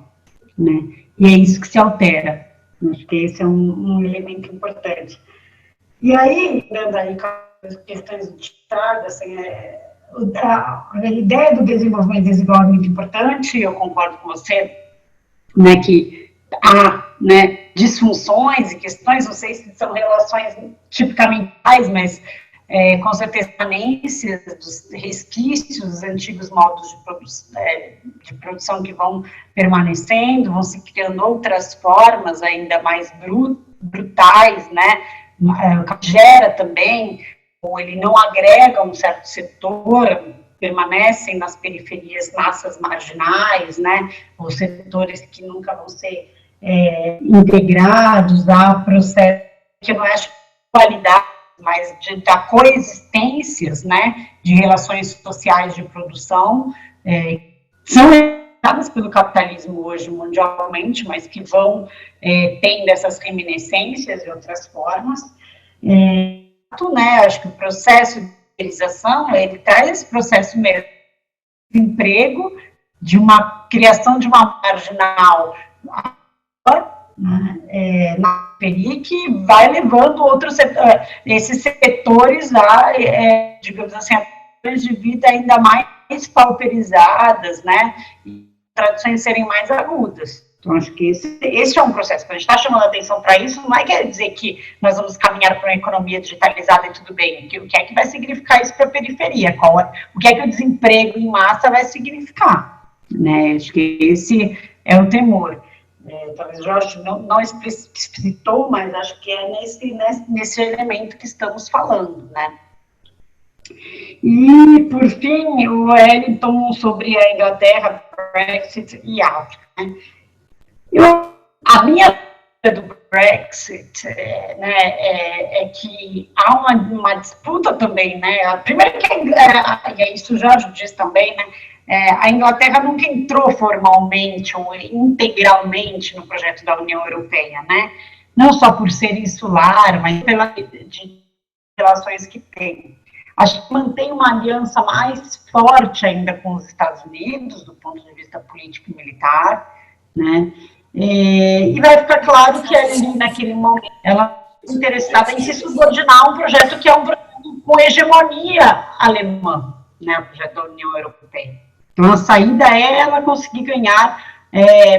né? E é isso que se altera. Acho que esse é um elemento importante. E aí, dando aí as questões de Estado, assim, a ideia do desenvolvimento desigual é muito importante, eu concordo com você, né, que há, né, disfunções e questões, não sei se são relações tipicamente tais, mas com certeza permanências dos resquícios dos antigos modos de produção que vão permanecendo, vão se criando outras formas ainda mais brutais, né, gera também, ou ele não agrega um certo setor, permanecem nas periferias massas marginais, né, ou setores que nunca vão ser integrados a processo que eu não acho qualidade, mas da coexistências, né, de relações sociais de produção, são realizadas pelo capitalismo hoje mundialmente, mas que vão tendo essas reminiscências de outras formas. Né, acho que o processo de realização, ele traz esse processo mesmo de emprego, de uma criação de uma marginal na periferia, que vai levando outros esses setores a, digamos assim, a de vida ainda mais pauperizadas, né, e traduções serem mais agudas. Então, acho que esse é um processo. Quando a gente está chamando a atenção para isso, não quer dizer que nós vamos caminhar para uma economia digitalizada e tudo bem. O que é que vai significar isso para a periferia? O que é que o desemprego em massa vai significar? Né? Acho que esse é o temor. Talvez o Jorge não explicitou, mas acho que é nesse elemento que estamos falando, né? E, por fim, o Wellington sobre a Inglaterra, Brexit e África. Né? A minha ideia do Brexit é que há uma disputa também, né? Primeiro que, e isso o Jorge diz também, né? A Inglaterra nunca entrou formalmente ou integralmente no projeto da União Europeia, né? Não só por ser insular, mas pelas relações que tem. Acho que mantém uma aliança mais forte ainda com os Estados Unidos, do ponto de vista político e militar, né? E vai ficar claro que ali, naquele momento, ela é interessada em se subordinar a um projeto que é um projeto com hegemonia alemã, né? O projeto da União Europeia. Então, a saída é ela conseguir ganhar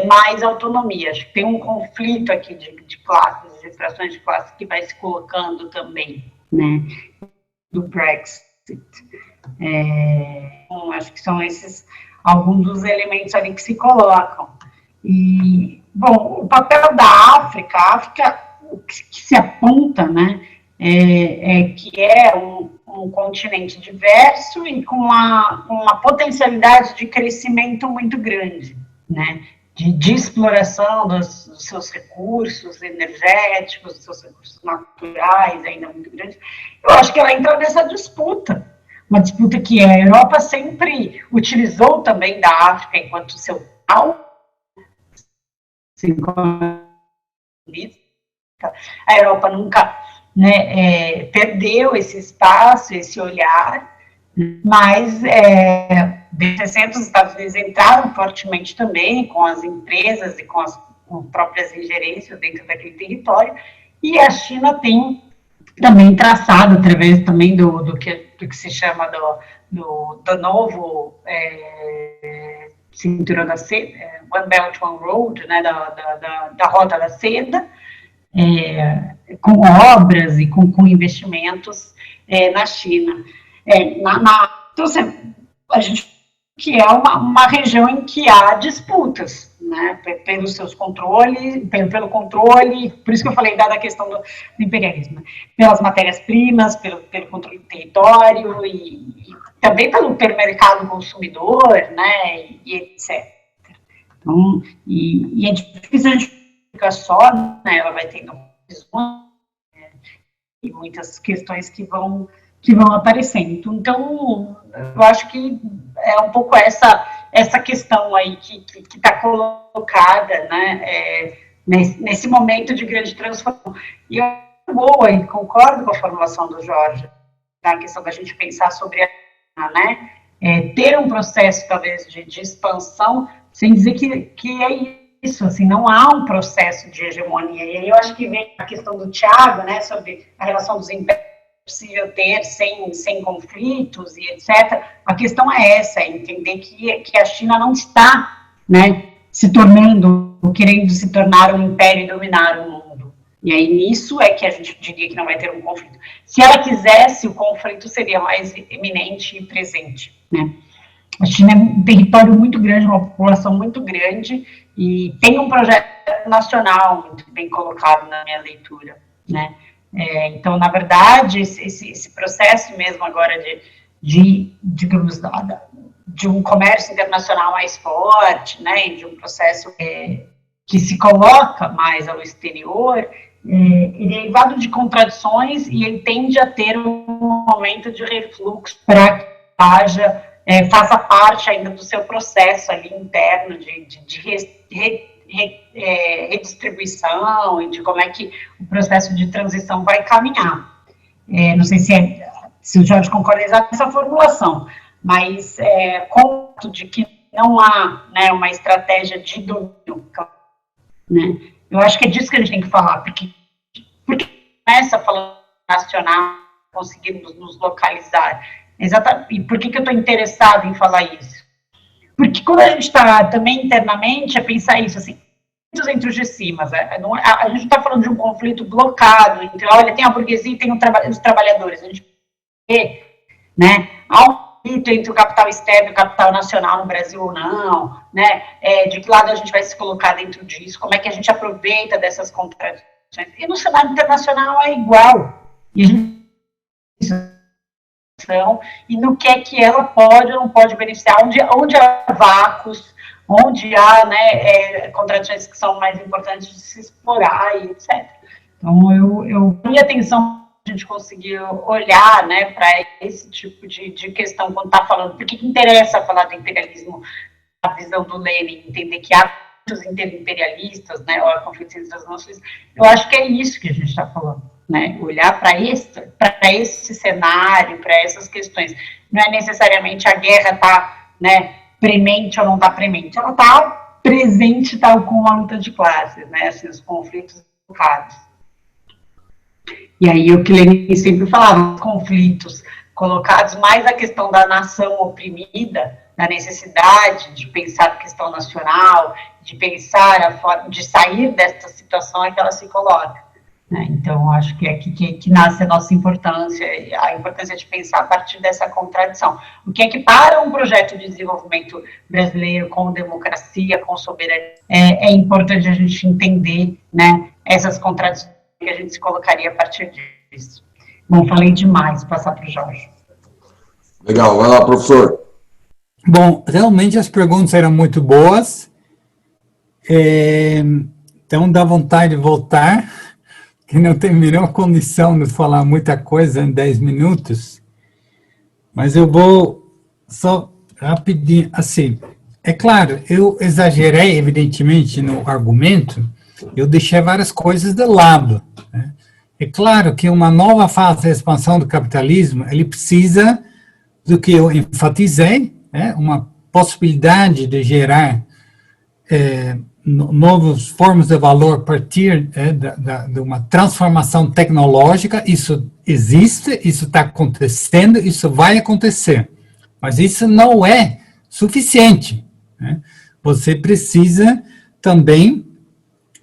mais autonomia. Acho que tem um conflito aqui de classes, de extrações de classes que vai se colocando também, né, do Brexit. Então, acho que são esses alguns dos elementos ali que se colocam. E, bom, o papel da África, a África, o que se aponta, né, que é um continente diverso e com uma potencialidade de crescimento muito grande, né, de exploração dos seus recursos energéticos, dos seus recursos naturais ainda muito grandes. Eu acho que ela entra nessa disputa, uma disputa que a Europa sempre utilizou também da África enquanto seu tal, a Europa nunca, né, perdeu esse espaço, esse olhar, mas de 60 os Estados Unidos entraram fortemente também com as empresas e com as próprias ingerências dentro daquele território, e a China tem também traçado, através também do que se chama do novo cinturão da seda, One Belt, One Road, né, da Rota da Seda, com obras e com investimentos na China. Então, assim, a gente que é uma região em que há disputas, né, pelos seus controles, pelo controle, por isso que eu falei da questão do imperialismo, né, pelas matérias-primas, pelo controle do território e também pelo mercado consumidor, né, e etc. Então, e é difícil a gente ficar só, né, ela vai tendo e muitas questões que vão aparecendo. Então, eu acho que é um pouco essa questão aí que está colocada, né, nesse momento de grande transformação. E eu concordo com a formulação do Jorge, da questão da gente pensar sobre né, ter um processo, talvez, de expansão, sem dizer que é isso, assim, não há um processo de hegemonia. E aí eu acho que vem a questão do Thiago, né, sobre a relação dos impérios, possível ter sem conflitos e etc. A questão é essa, é entender que a China não está, né, querendo se tornar um império e dominar o mundo. E aí nisso é que a gente diria que não vai ter um conflito. Se ela quisesse, o conflito seria mais eminente e presente, né? A China é um território muito grande, uma população muito grande, e tem um projeto nacional muito bem colocado na minha leitura, né? Então, na verdade, esse processo mesmo agora digamos, de um comércio internacional mais forte, né, e de um processo que se coloca mais ao exterior, ele é levado de contradições e ele tende a ter um momento de refluxo para que faça parte ainda do seu processo ali interno de redistribuição e de como é que o processo de transição vai caminhar. Não sei se o Jorge concorda exatamente com essa formulação, mas conto de que não há, né, uma estratégia de domínio, né? Eu acho que é disso que a gente tem que falar, porque começa falando nacional, conseguimos nos localizar. Exatamente. E por que eu estou interessado em falar isso? Porque quando a gente está também internamente, é pensar isso, assim, entre os de cima, a gente está falando de um conflito blocado entre, olha, tem a burguesia e tem os trabalhadores, a gente vê, né, há um conflito entre o capital externo e o capital nacional no Brasil ou não, né, de que lado a gente vai se colocar dentro disso, como é que a gente aproveita dessas contradições, e no cenário internacional é igual, e a gente e no que é que ela pode ou não pode beneficiar, onde há vácuos, onde há, né, contradições que são mais importantes de se explorar e etc. Então, minha atenção a gente conseguir olhar, né, para esse tipo de questão quando está falando, por que interessa falar do imperialismo, a visão do Lenin, entender que há muitos imperialistas, né, ou conflitos entre as nações, eu acho que é isso que a gente está falando. Né, olhar para esse cenário, para essas questões. Não é necessariamente a guerra está, né, premente ou não está premente, ela está presente tal como a luta de classes, né, assim, os conflitos locados. E aí o que Lenin sempre falava, os conflitos colocados mais a questão da nação oprimida, da necessidade de pensar a questão nacional, de pensar a forma de sair dessa situação é que ela se coloca. Então, acho que é aqui que nasce a nossa importância, a importância de pensar a partir dessa contradição. O que é que para um projeto de desenvolvimento brasileiro com democracia, com soberania, é importante a gente entender, né, essas contradições que a gente se colocaria a partir disso. Bom, falei demais, vou passar para o Jorge. Legal, vai lá, professor. Bom, realmente as perguntas eram muito boas, então dá vontade de voltar, que não tem a menor condição de falar muita coisa em 10 minutos, mas eu vou só rapidinho, assim, é claro, eu exagerei, evidentemente, no argumento, eu deixei várias coisas de lado, né? É claro que uma nova fase de expansão do capitalismo, ele precisa do que eu enfatizei, né? Uma possibilidade de gerar novas formas de valor a partir de uma transformação tecnológica. Isso existe, isso está acontecendo, isso vai acontecer. Mas isso não é suficiente. né, você precisa também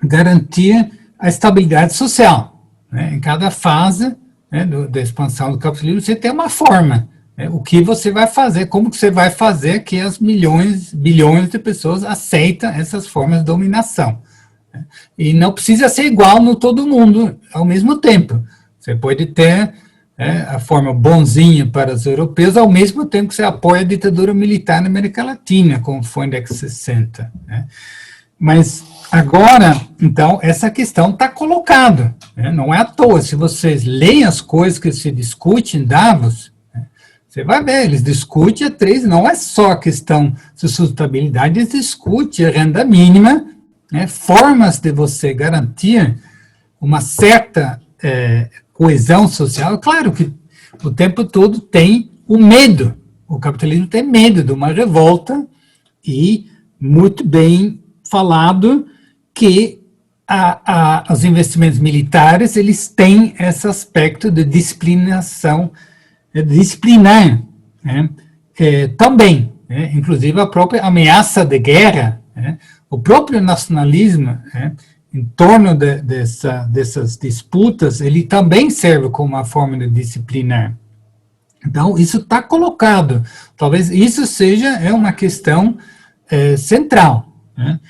garantir a estabilidade social, né? Em cada fase, né, da expansão do capitalismo, você tem uma forma, né? O que você vai fazer, como que você vai fazer que as bilhões de pessoas aceitem essas formas de dominação, né? E não precisa ser igual no todo mundo ao mesmo tempo. Você pode ter a forma bonzinha para os europeus, ao mesmo tempo que você apoia a ditadura militar na América Latina, como foi na década de 60, né? Mas agora, então, essa questão está colocada, né? Não é à toa. Se vocês leem as coisas que se discutem em Davos, né, você vai ver, eles discutem não é só a questão de sustentabilidade, eles discutem a renda mínima, né, formas de você garantir uma certa coesão social. Claro que o tempo todo tem o medo, o capitalismo tem medo de uma revolta, e muito bem falado que os investimentos militares, eles têm esse aspecto de disciplinação, disciplinar, né, também, né, inclusive a própria ameaça de guerra, né, o próprio nacionalismo, né, em torno dessas disputas, ele também serve como uma forma de disciplinar. Então, isso está colocado. Talvez isso seja uma questão central, né?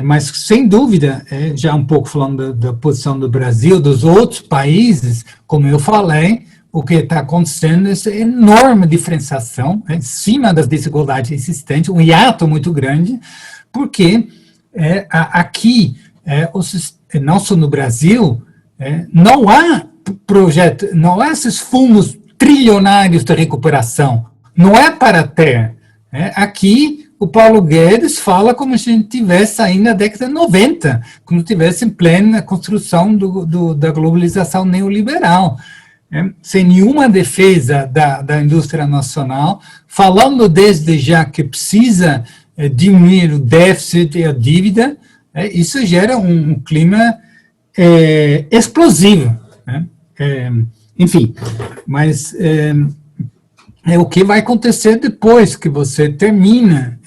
Mas, sem dúvida, já um pouco falando da posição do Brasil, dos outros países, como eu falei, o que está acontecendo é essa enorme diferenciação, em cima das desigualdades existentes, um hiato muito grande, porque aqui, não só no Brasil, não há projeto, não há esses fundos trilionários de recuperação, não é para ter. Aqui, o Paulo Guedes fala como se a gente estivesse ainda na década de 90, como se estivesse em plena construção da globalização neoliberal, sem nenhuma defesa da indústria nacional, falando desde já que precisa diminuir o déficit e a dívida. Isso gera um clima explosivo, né? Enfim, mas o que vai acontecer depois que você termina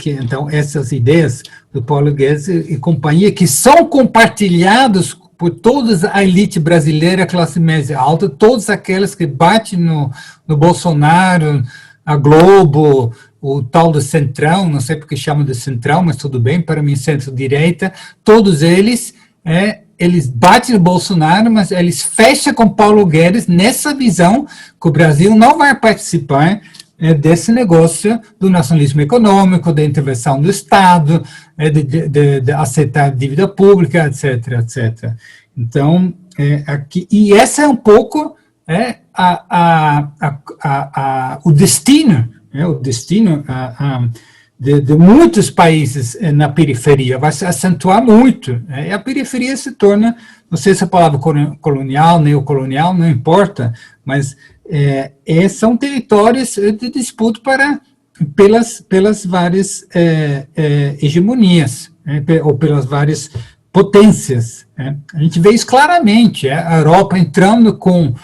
então essas ideias do Paulo Guedes e companhia, que são compartilhadas por toda a elite brasileira, classe média alta, todas aquelas que batem no Bolsonaro, a Globo, o tal do Centrão, não sei porque chamam de Centrão, mas tudo bem, para mim centro-direita, todos eles batem no Bolsonaro, mas eles fecham com Paulo Guedes nessa visão que o Brasil não vai participar desse negócio do nacionalismo econômico, da intervenção do Estado, de aceitar dívida pública, etc., etc. Então, aqui, e esse é um pouco o destino, de muitos países na periferia, vai se acentuar muito, e a periferia se torna, não sei se a palavra colonial, neocolonial, não importa, mas são territórios de disputa pelas várias hegemonias, ou pelas várias potências. A gente vê isso claramente, a Europa entrando com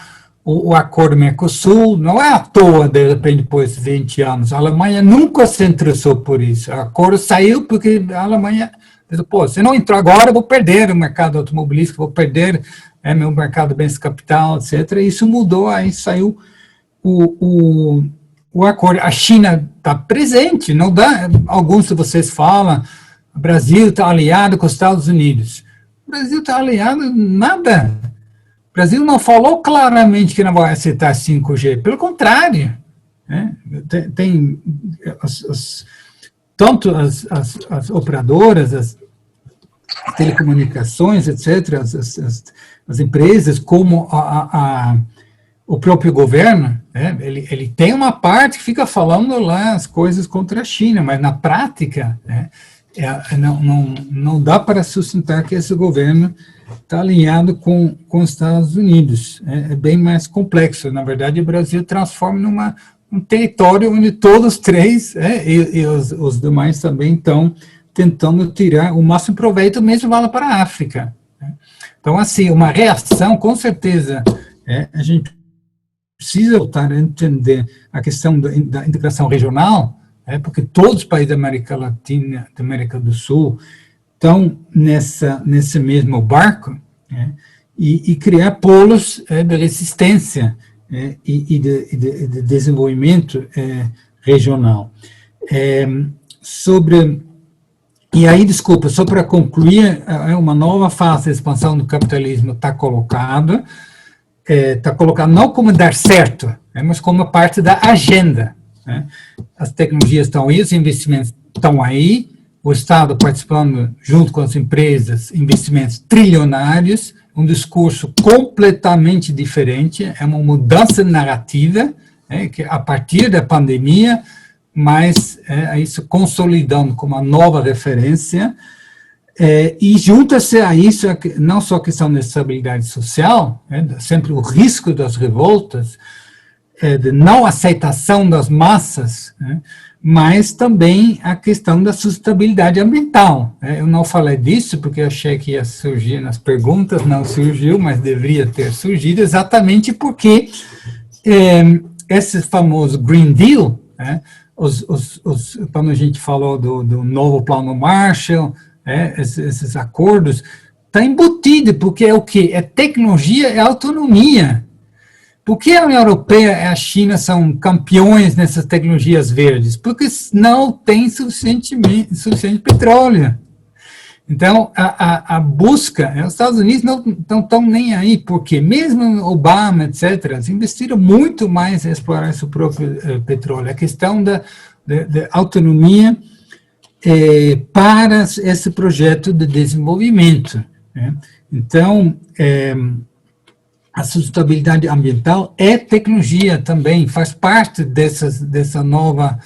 o acordo Mercosul, não é à toa, de repente, depois de 20 anos. A Alemanha nunca se interessou por isso. O acordo saiu porque a Alemanha disse, se não entrou agora, eu vou perder o mercado automobilístico, vou perder meu mercado de bens de capital, etc. E isso mudou, aí saiu o acordo. A China está presente, não dá, alguns de vocês falam, o Brasil está aliado com os Estados Unidos. O Brasil está aliado, nada. O Brasil não falou claramente que não vai aceitar 5G, pelo contrário, né? Tanto as operadoras, as telecomunicações, etc., as empresas, como o próprio governo, né? Ele tem uma parte que fica falando lá as coisas contra a China, mas na prática, né, não dá para sustentar que esse governo está alinhado com os Estados Unidos. É bem mais complexo. Na verdade, o Brasil transforma um território onde todos os três e os demais também estão tentando tirar o máximo proveito, mesmo vale para a África. Então, assim, uma reação, com certeza, a gente precisa voltar a entender a questão da integração regional, porque todos os países da América Latina, da América do Sul, estão nesse mesmo barco, e criar polos de resistência e de desenvolvimento regional. E aí, desculpa, só para concluir, uma nova fase de expansão do capitalismo está colocada não como dar certo, mas como parte da agenda. As tecnologias estão aí, os investimentos estão aí, o Estado participando junto com as empresas, investimentos trilionários, um discurso completamente diferente, é uma mudança narrativa, que a partir da pandemia, mas isso consolidando como uma nova referência, e junta-se a isso não só a questão da estabilidade social, sempre o risco das revoltas, de não aceitação das massas, mas também a questão da sustentabilidade ambiental. Eu não falei disso porque eu achei que ia surgir nas perguntas, não surgiu, mas deveria ter surgido, exatamente porque esse famoso Green Deal, quando a gente falou do novo plano Marshall, esses acordos, está embutido, porque é o quê? É tecnologia, é autonomia. Por que a União Europeia e a China são campeões nessas tecnologias verdes? Porque não tem suficiente petróleo. Então, a busca, os Estados Unidos não estão nem aí, porque mesmo Obama, etc., investiram muito mais em explorar seu próprio petróleo. A questão da autonomia para esse projeto de desenvolvimento. Então, a sustentabilidade ambiental é tecnologia também, faz parte dessa nova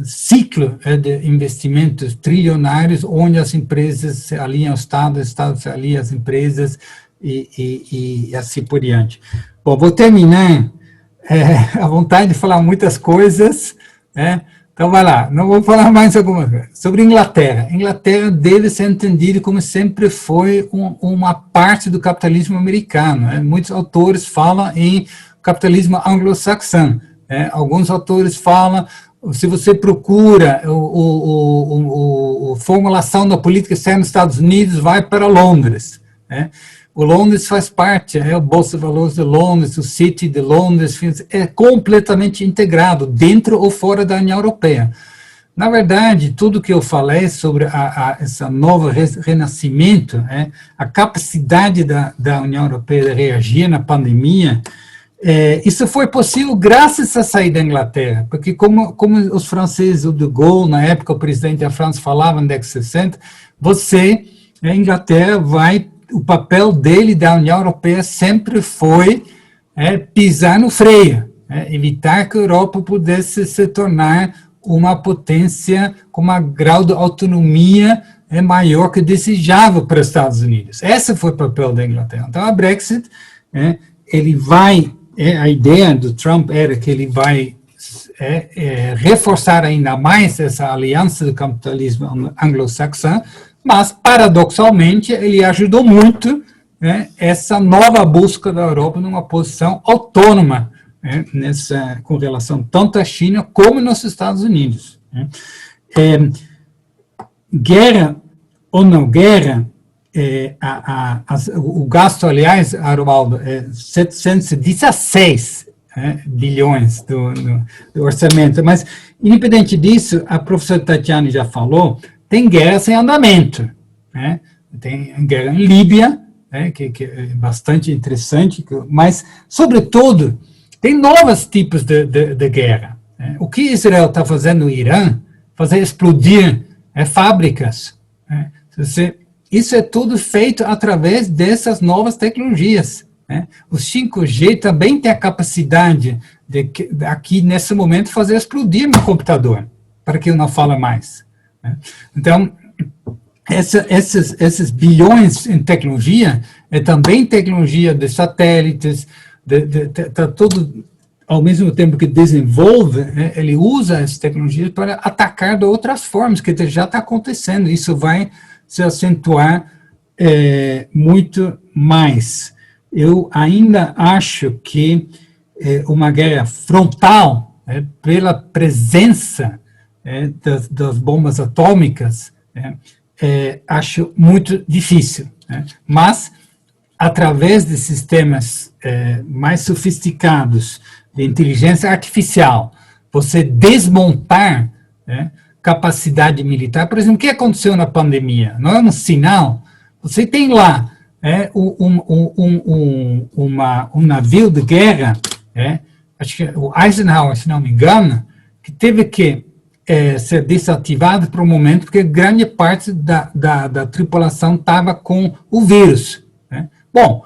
ciclo de investimentos trilionários, onde as empresas se alinham ao Estado, o Estado se alinha às empresas e assim por diante. Bom, vou terminar à vontade de falar muitas coisas, então vai lá, não vou falar mais alguma coisa. Sobre Inglaterra. Inglaterra deve ser entendida como sempre foi uma parte do capitalismo americano. Muitos autores falam em capitalismo anglo-saxão. Alguns autores falam, se você procura a formulação da política externa dos Estados Unidos, vai para Londres. O Londres faz parte, o Bolsa de Valores de Londres, o City de Londres, é completamente integrado, dentro ou fora da União Europeia. Na verdade, tudo que eu falei sobre esse novo renascimento, a capacidade da União Europeia de reagir na pandemia, isso foi possível graças à saída da Inglaterra, porque como os franceses, o de Gaulle, na época o presidente da França falava na década de 60, a Inglaterra o papel dele, da União Europeia, sempre foi pisar no freio, evitar que a Europa pudesse se tornar uma potência com um grau de autonomia maior que desejável para os Estados Unidos. Esse foi o papel da Inglaterra. Então, a Brexit, ele vai, a ideia do Trump era que ele vai reforçar ainda mais essa aliança do capitalismo anglo-saxão, mas, paradoxalmente, ele ajudou muito essa nova busca da Europa numa posição autônoma com relação tanto à China como nos Estados Unidos. Guerra ou não guerra, o gasto, aliás, Arvaldo, é 716 bilhões do orçamento, mas, independente disso, a professora Tatiana já falou, tem guerras em andamento, tem guerra em Líbia, que é bastante interessante, mas, sobretudo, tem novos tipos de guerra. O que Israel está fazendo no Irã, fazer explodir fábricas, isso é tudo feito através dessas novas tecnologias. O 5G também tem a capacidade de, aqui, nesse momento, fazer explodir meu computador, para que eu não fale mais. Então, esses bilhões em tecnologia é também tecnologia de satélites, está tudo, ao mesmo tempo que desenvolve, ele usa essa tecnologia para atacar de outras formas, que já está acontecendo. Isso vai se acentuar muito mais. Eu ainda acho que uma guerra frontal pela presença das bombas atômicas, acho muito difícil. Mas, através de sistemas mais sofisticados de inteligência artificial, você desmontar capacidade militar. Por exemplo, o que aconteceu na pandemia? Não é um sinal? Você tem lá um navio de guerra, acho que o Eisenhower, se não me engano, que teve que ser desativado por um momento, porque grande parte da tripulação estava com o vírus. Bom,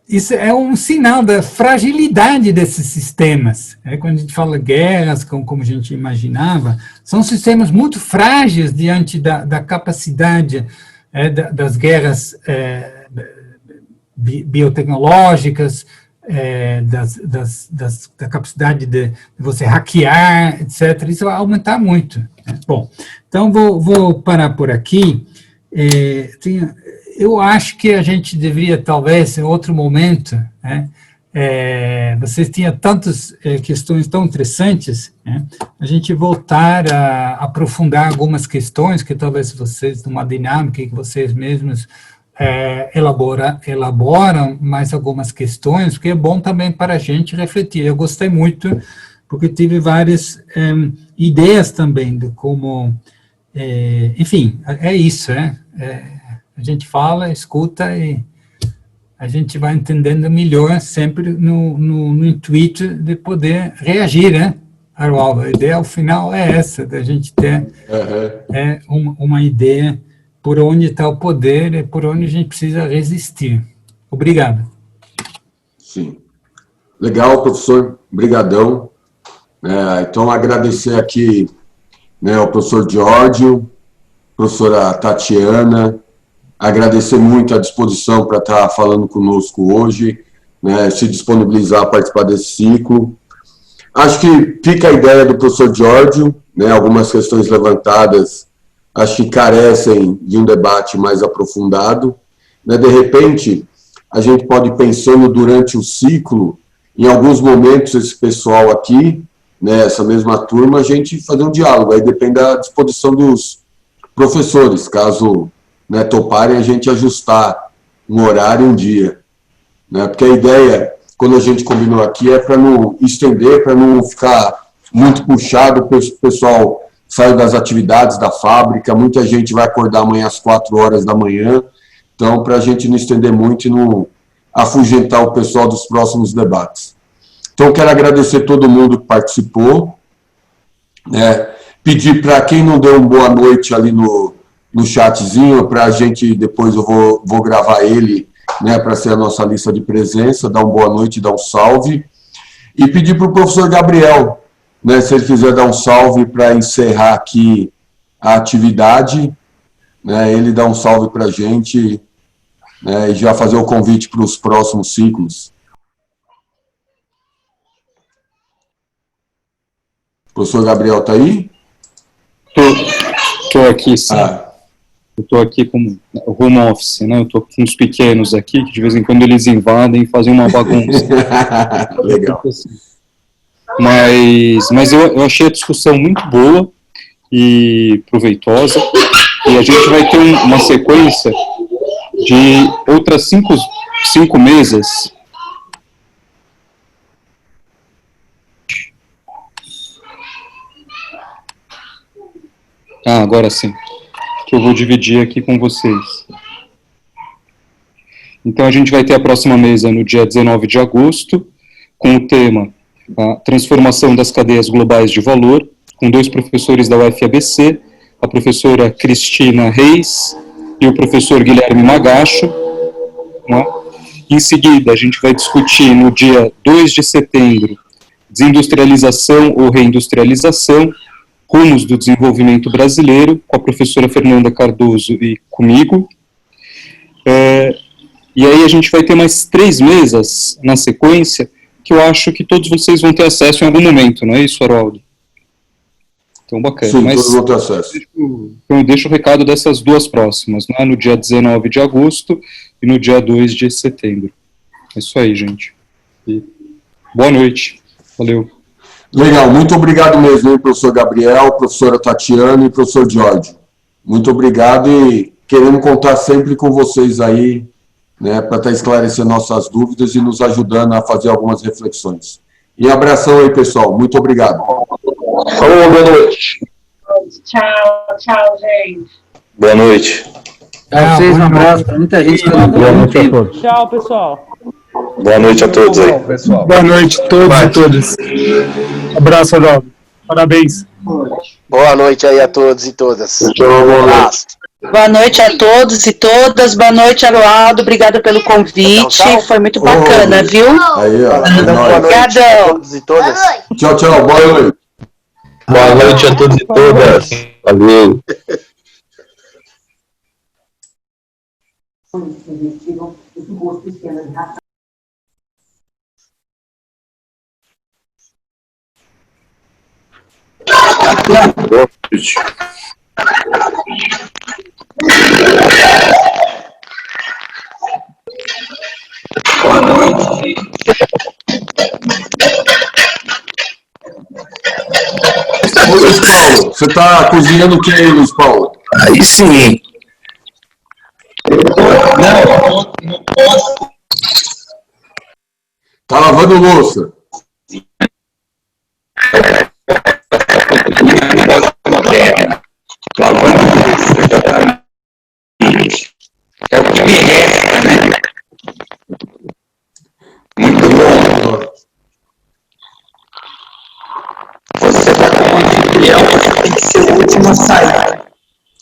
isso é um sinal da fragilidade desses sistemas. Quando a gente fala guerras, como a gente imaginava, são sistemas muito frágeis diante da capacidade das guerras biotecnológicas, da capacidade de você hackear, etc. Isso vai aumentar muito. Bom, então vou parar por aqui. Eu acho que a gente deveria, talvez, em outro momento, vocês tinham tantas questões tão interessantes, a gente voltar a aprofundar algumas questões que talvez vocês, numa dinâmica que vocês mesmos elaboram mais algumas questões, porque é bom também para a gente refletir. Eu gostei muito, porque tive várias ideias também de como, enfim, é isso, a gente fala, escuta e a gente vai entendendo melhor, sempre no intuito de poder reagir, Arwaldo? A ideia, ao final, é essa, da gente ter uma ideia por onde está o poder e por onde a gente precisa resistir. Obrigado. Sim. Legal, professor. Obrigadão. Então, agradecer aqui ao professor Giorgio, professora Tatiana, agradecer muito a disposição para estar falando conosco hoje, se disponibilizar a participar desse ciclo. Acho que fica a ideia do professor Giorgio, algumas questões levantadas, acho que carecem de um debate mais aprofundado. De repente, a gente pode ir pensando durante o ciclo, em alguns momentos, esse pessoal aqui, essa mesma turma, a gente fazer um diálogo, aí depende da disposição dos professores, caso toparem a gente ajustar um horário e um dia. Porque a ideia, quando a gente combinou aqui, é para não estender, para não ficar muito puxado, o pessoal saiu das atividades da fábrica, muita gente vai acordar amanhã às 4 horas da manhã, então, para a gente não estender muito e não afugentar o pessoal dos próximos debates. Então, quero agradecer todo mundo que participou, pedir para quem não deu uma boa noite ali no chatzinho, para a gente, depois eu vou gravar ele, para ser a nossa lista de presença, dar uma boa noite, dar um salve, e pedir para o professor Gabriel, se ele quiser dar um salve para encerrar aqui a atividade, ele dá um salve para a gente, e já fazer o convite para os próximos ciclos. O professor Gabriel está aí? Estou aqui, sim. Eu estou aqui com home office, eu estou com uns pequenos aqui, que de vez em quando eles invadem e fazem uma bagunça. Legal. Mas eu achei a discussão muito boa e proveitosa, e a gente vai ter uma sequência de outras cinco mesas. Agora sim, que eu vou dividir aqui com vocês. Então, a gente vai ter a próxima mesa no dia 19 de agosto, com o tema a transformação das cadeias globais de valor, com 2 professores da UFABC, a professora Cristina Reis e o professor Guilherme Magacho. Em seguida, a gente vai discutir no dia 2 de setembro, desindustrialização ou reindustrialização, rumos do desenvolvimento brasileiro, com a professora Fernanda Cardoso e comigo. E aí a gente vai ter mais 3 mesas na sequência, que eu acho que todos vocês vão ter acesso em algum momento, não é isso, Arwaldo? Então, bacana. Sim, todos vão ter acesso. Então, eu deixo o recado dessas 2 próximas, no dia 19 de agosto e no dia 2 de setembro. É isso aí, gente. E boa noite. Valeu. Legal, muito obrigado mesmo, hein, professor Gabriel, professora Tatiana e professor Jorge. Muito obrigado e queremos contar sempre com vocês aí, né, para estar esclarecendo nossas dúvidas e nos ajudando a fazer algumas reflexões. E abração aí, pessoal. Muito obrigado. Falou, boa noite. Tchau, tchau, gente. Boa noite. Vocês, um abraço para muita gente. Boa noite a todos. Tchau, pessoal. Boa noite a todos aí. Pessoal. Boa noite a todos e todas. Abraço, Adalto. Parabéns. Boa noite aí a todos e todas. Boa noite a todos e todas. Boa noite, Aroaldo. Obrigada pelo convite. Foi muito bacana, viu? Aí, ó. Boa noite a Obrigada. todos e todas. Tchau, tchau. Boa noite. Boa noite a todos e todas. Valeu. Boa noite. Ô, Luiz Paulo, você está cozinhando o que aí, Luiz Paulo? Aí sim. Tá lavando louça.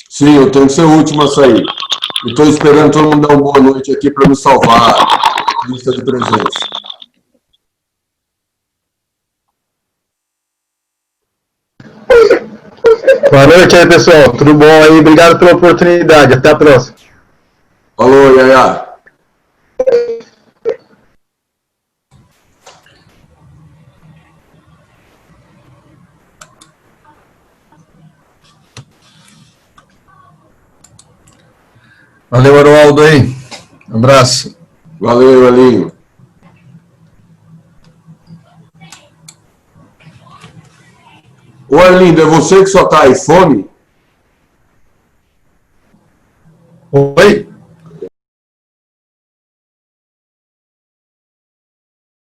Sim, eu tenho que ser o último a sair. Estou esperando todo mundo dar uma boa noite aqui para me salvar a lista de presença. Boa noite aí, pessoal. Tudo bom aí? Obrigado pela oportunidade. Até a próxima. Falou, Yaya. Valeu, Aroaldo aí. Um abraço. Valeu, Elinho. Ô, Arlindo, é você que só tá iPhone? Oi?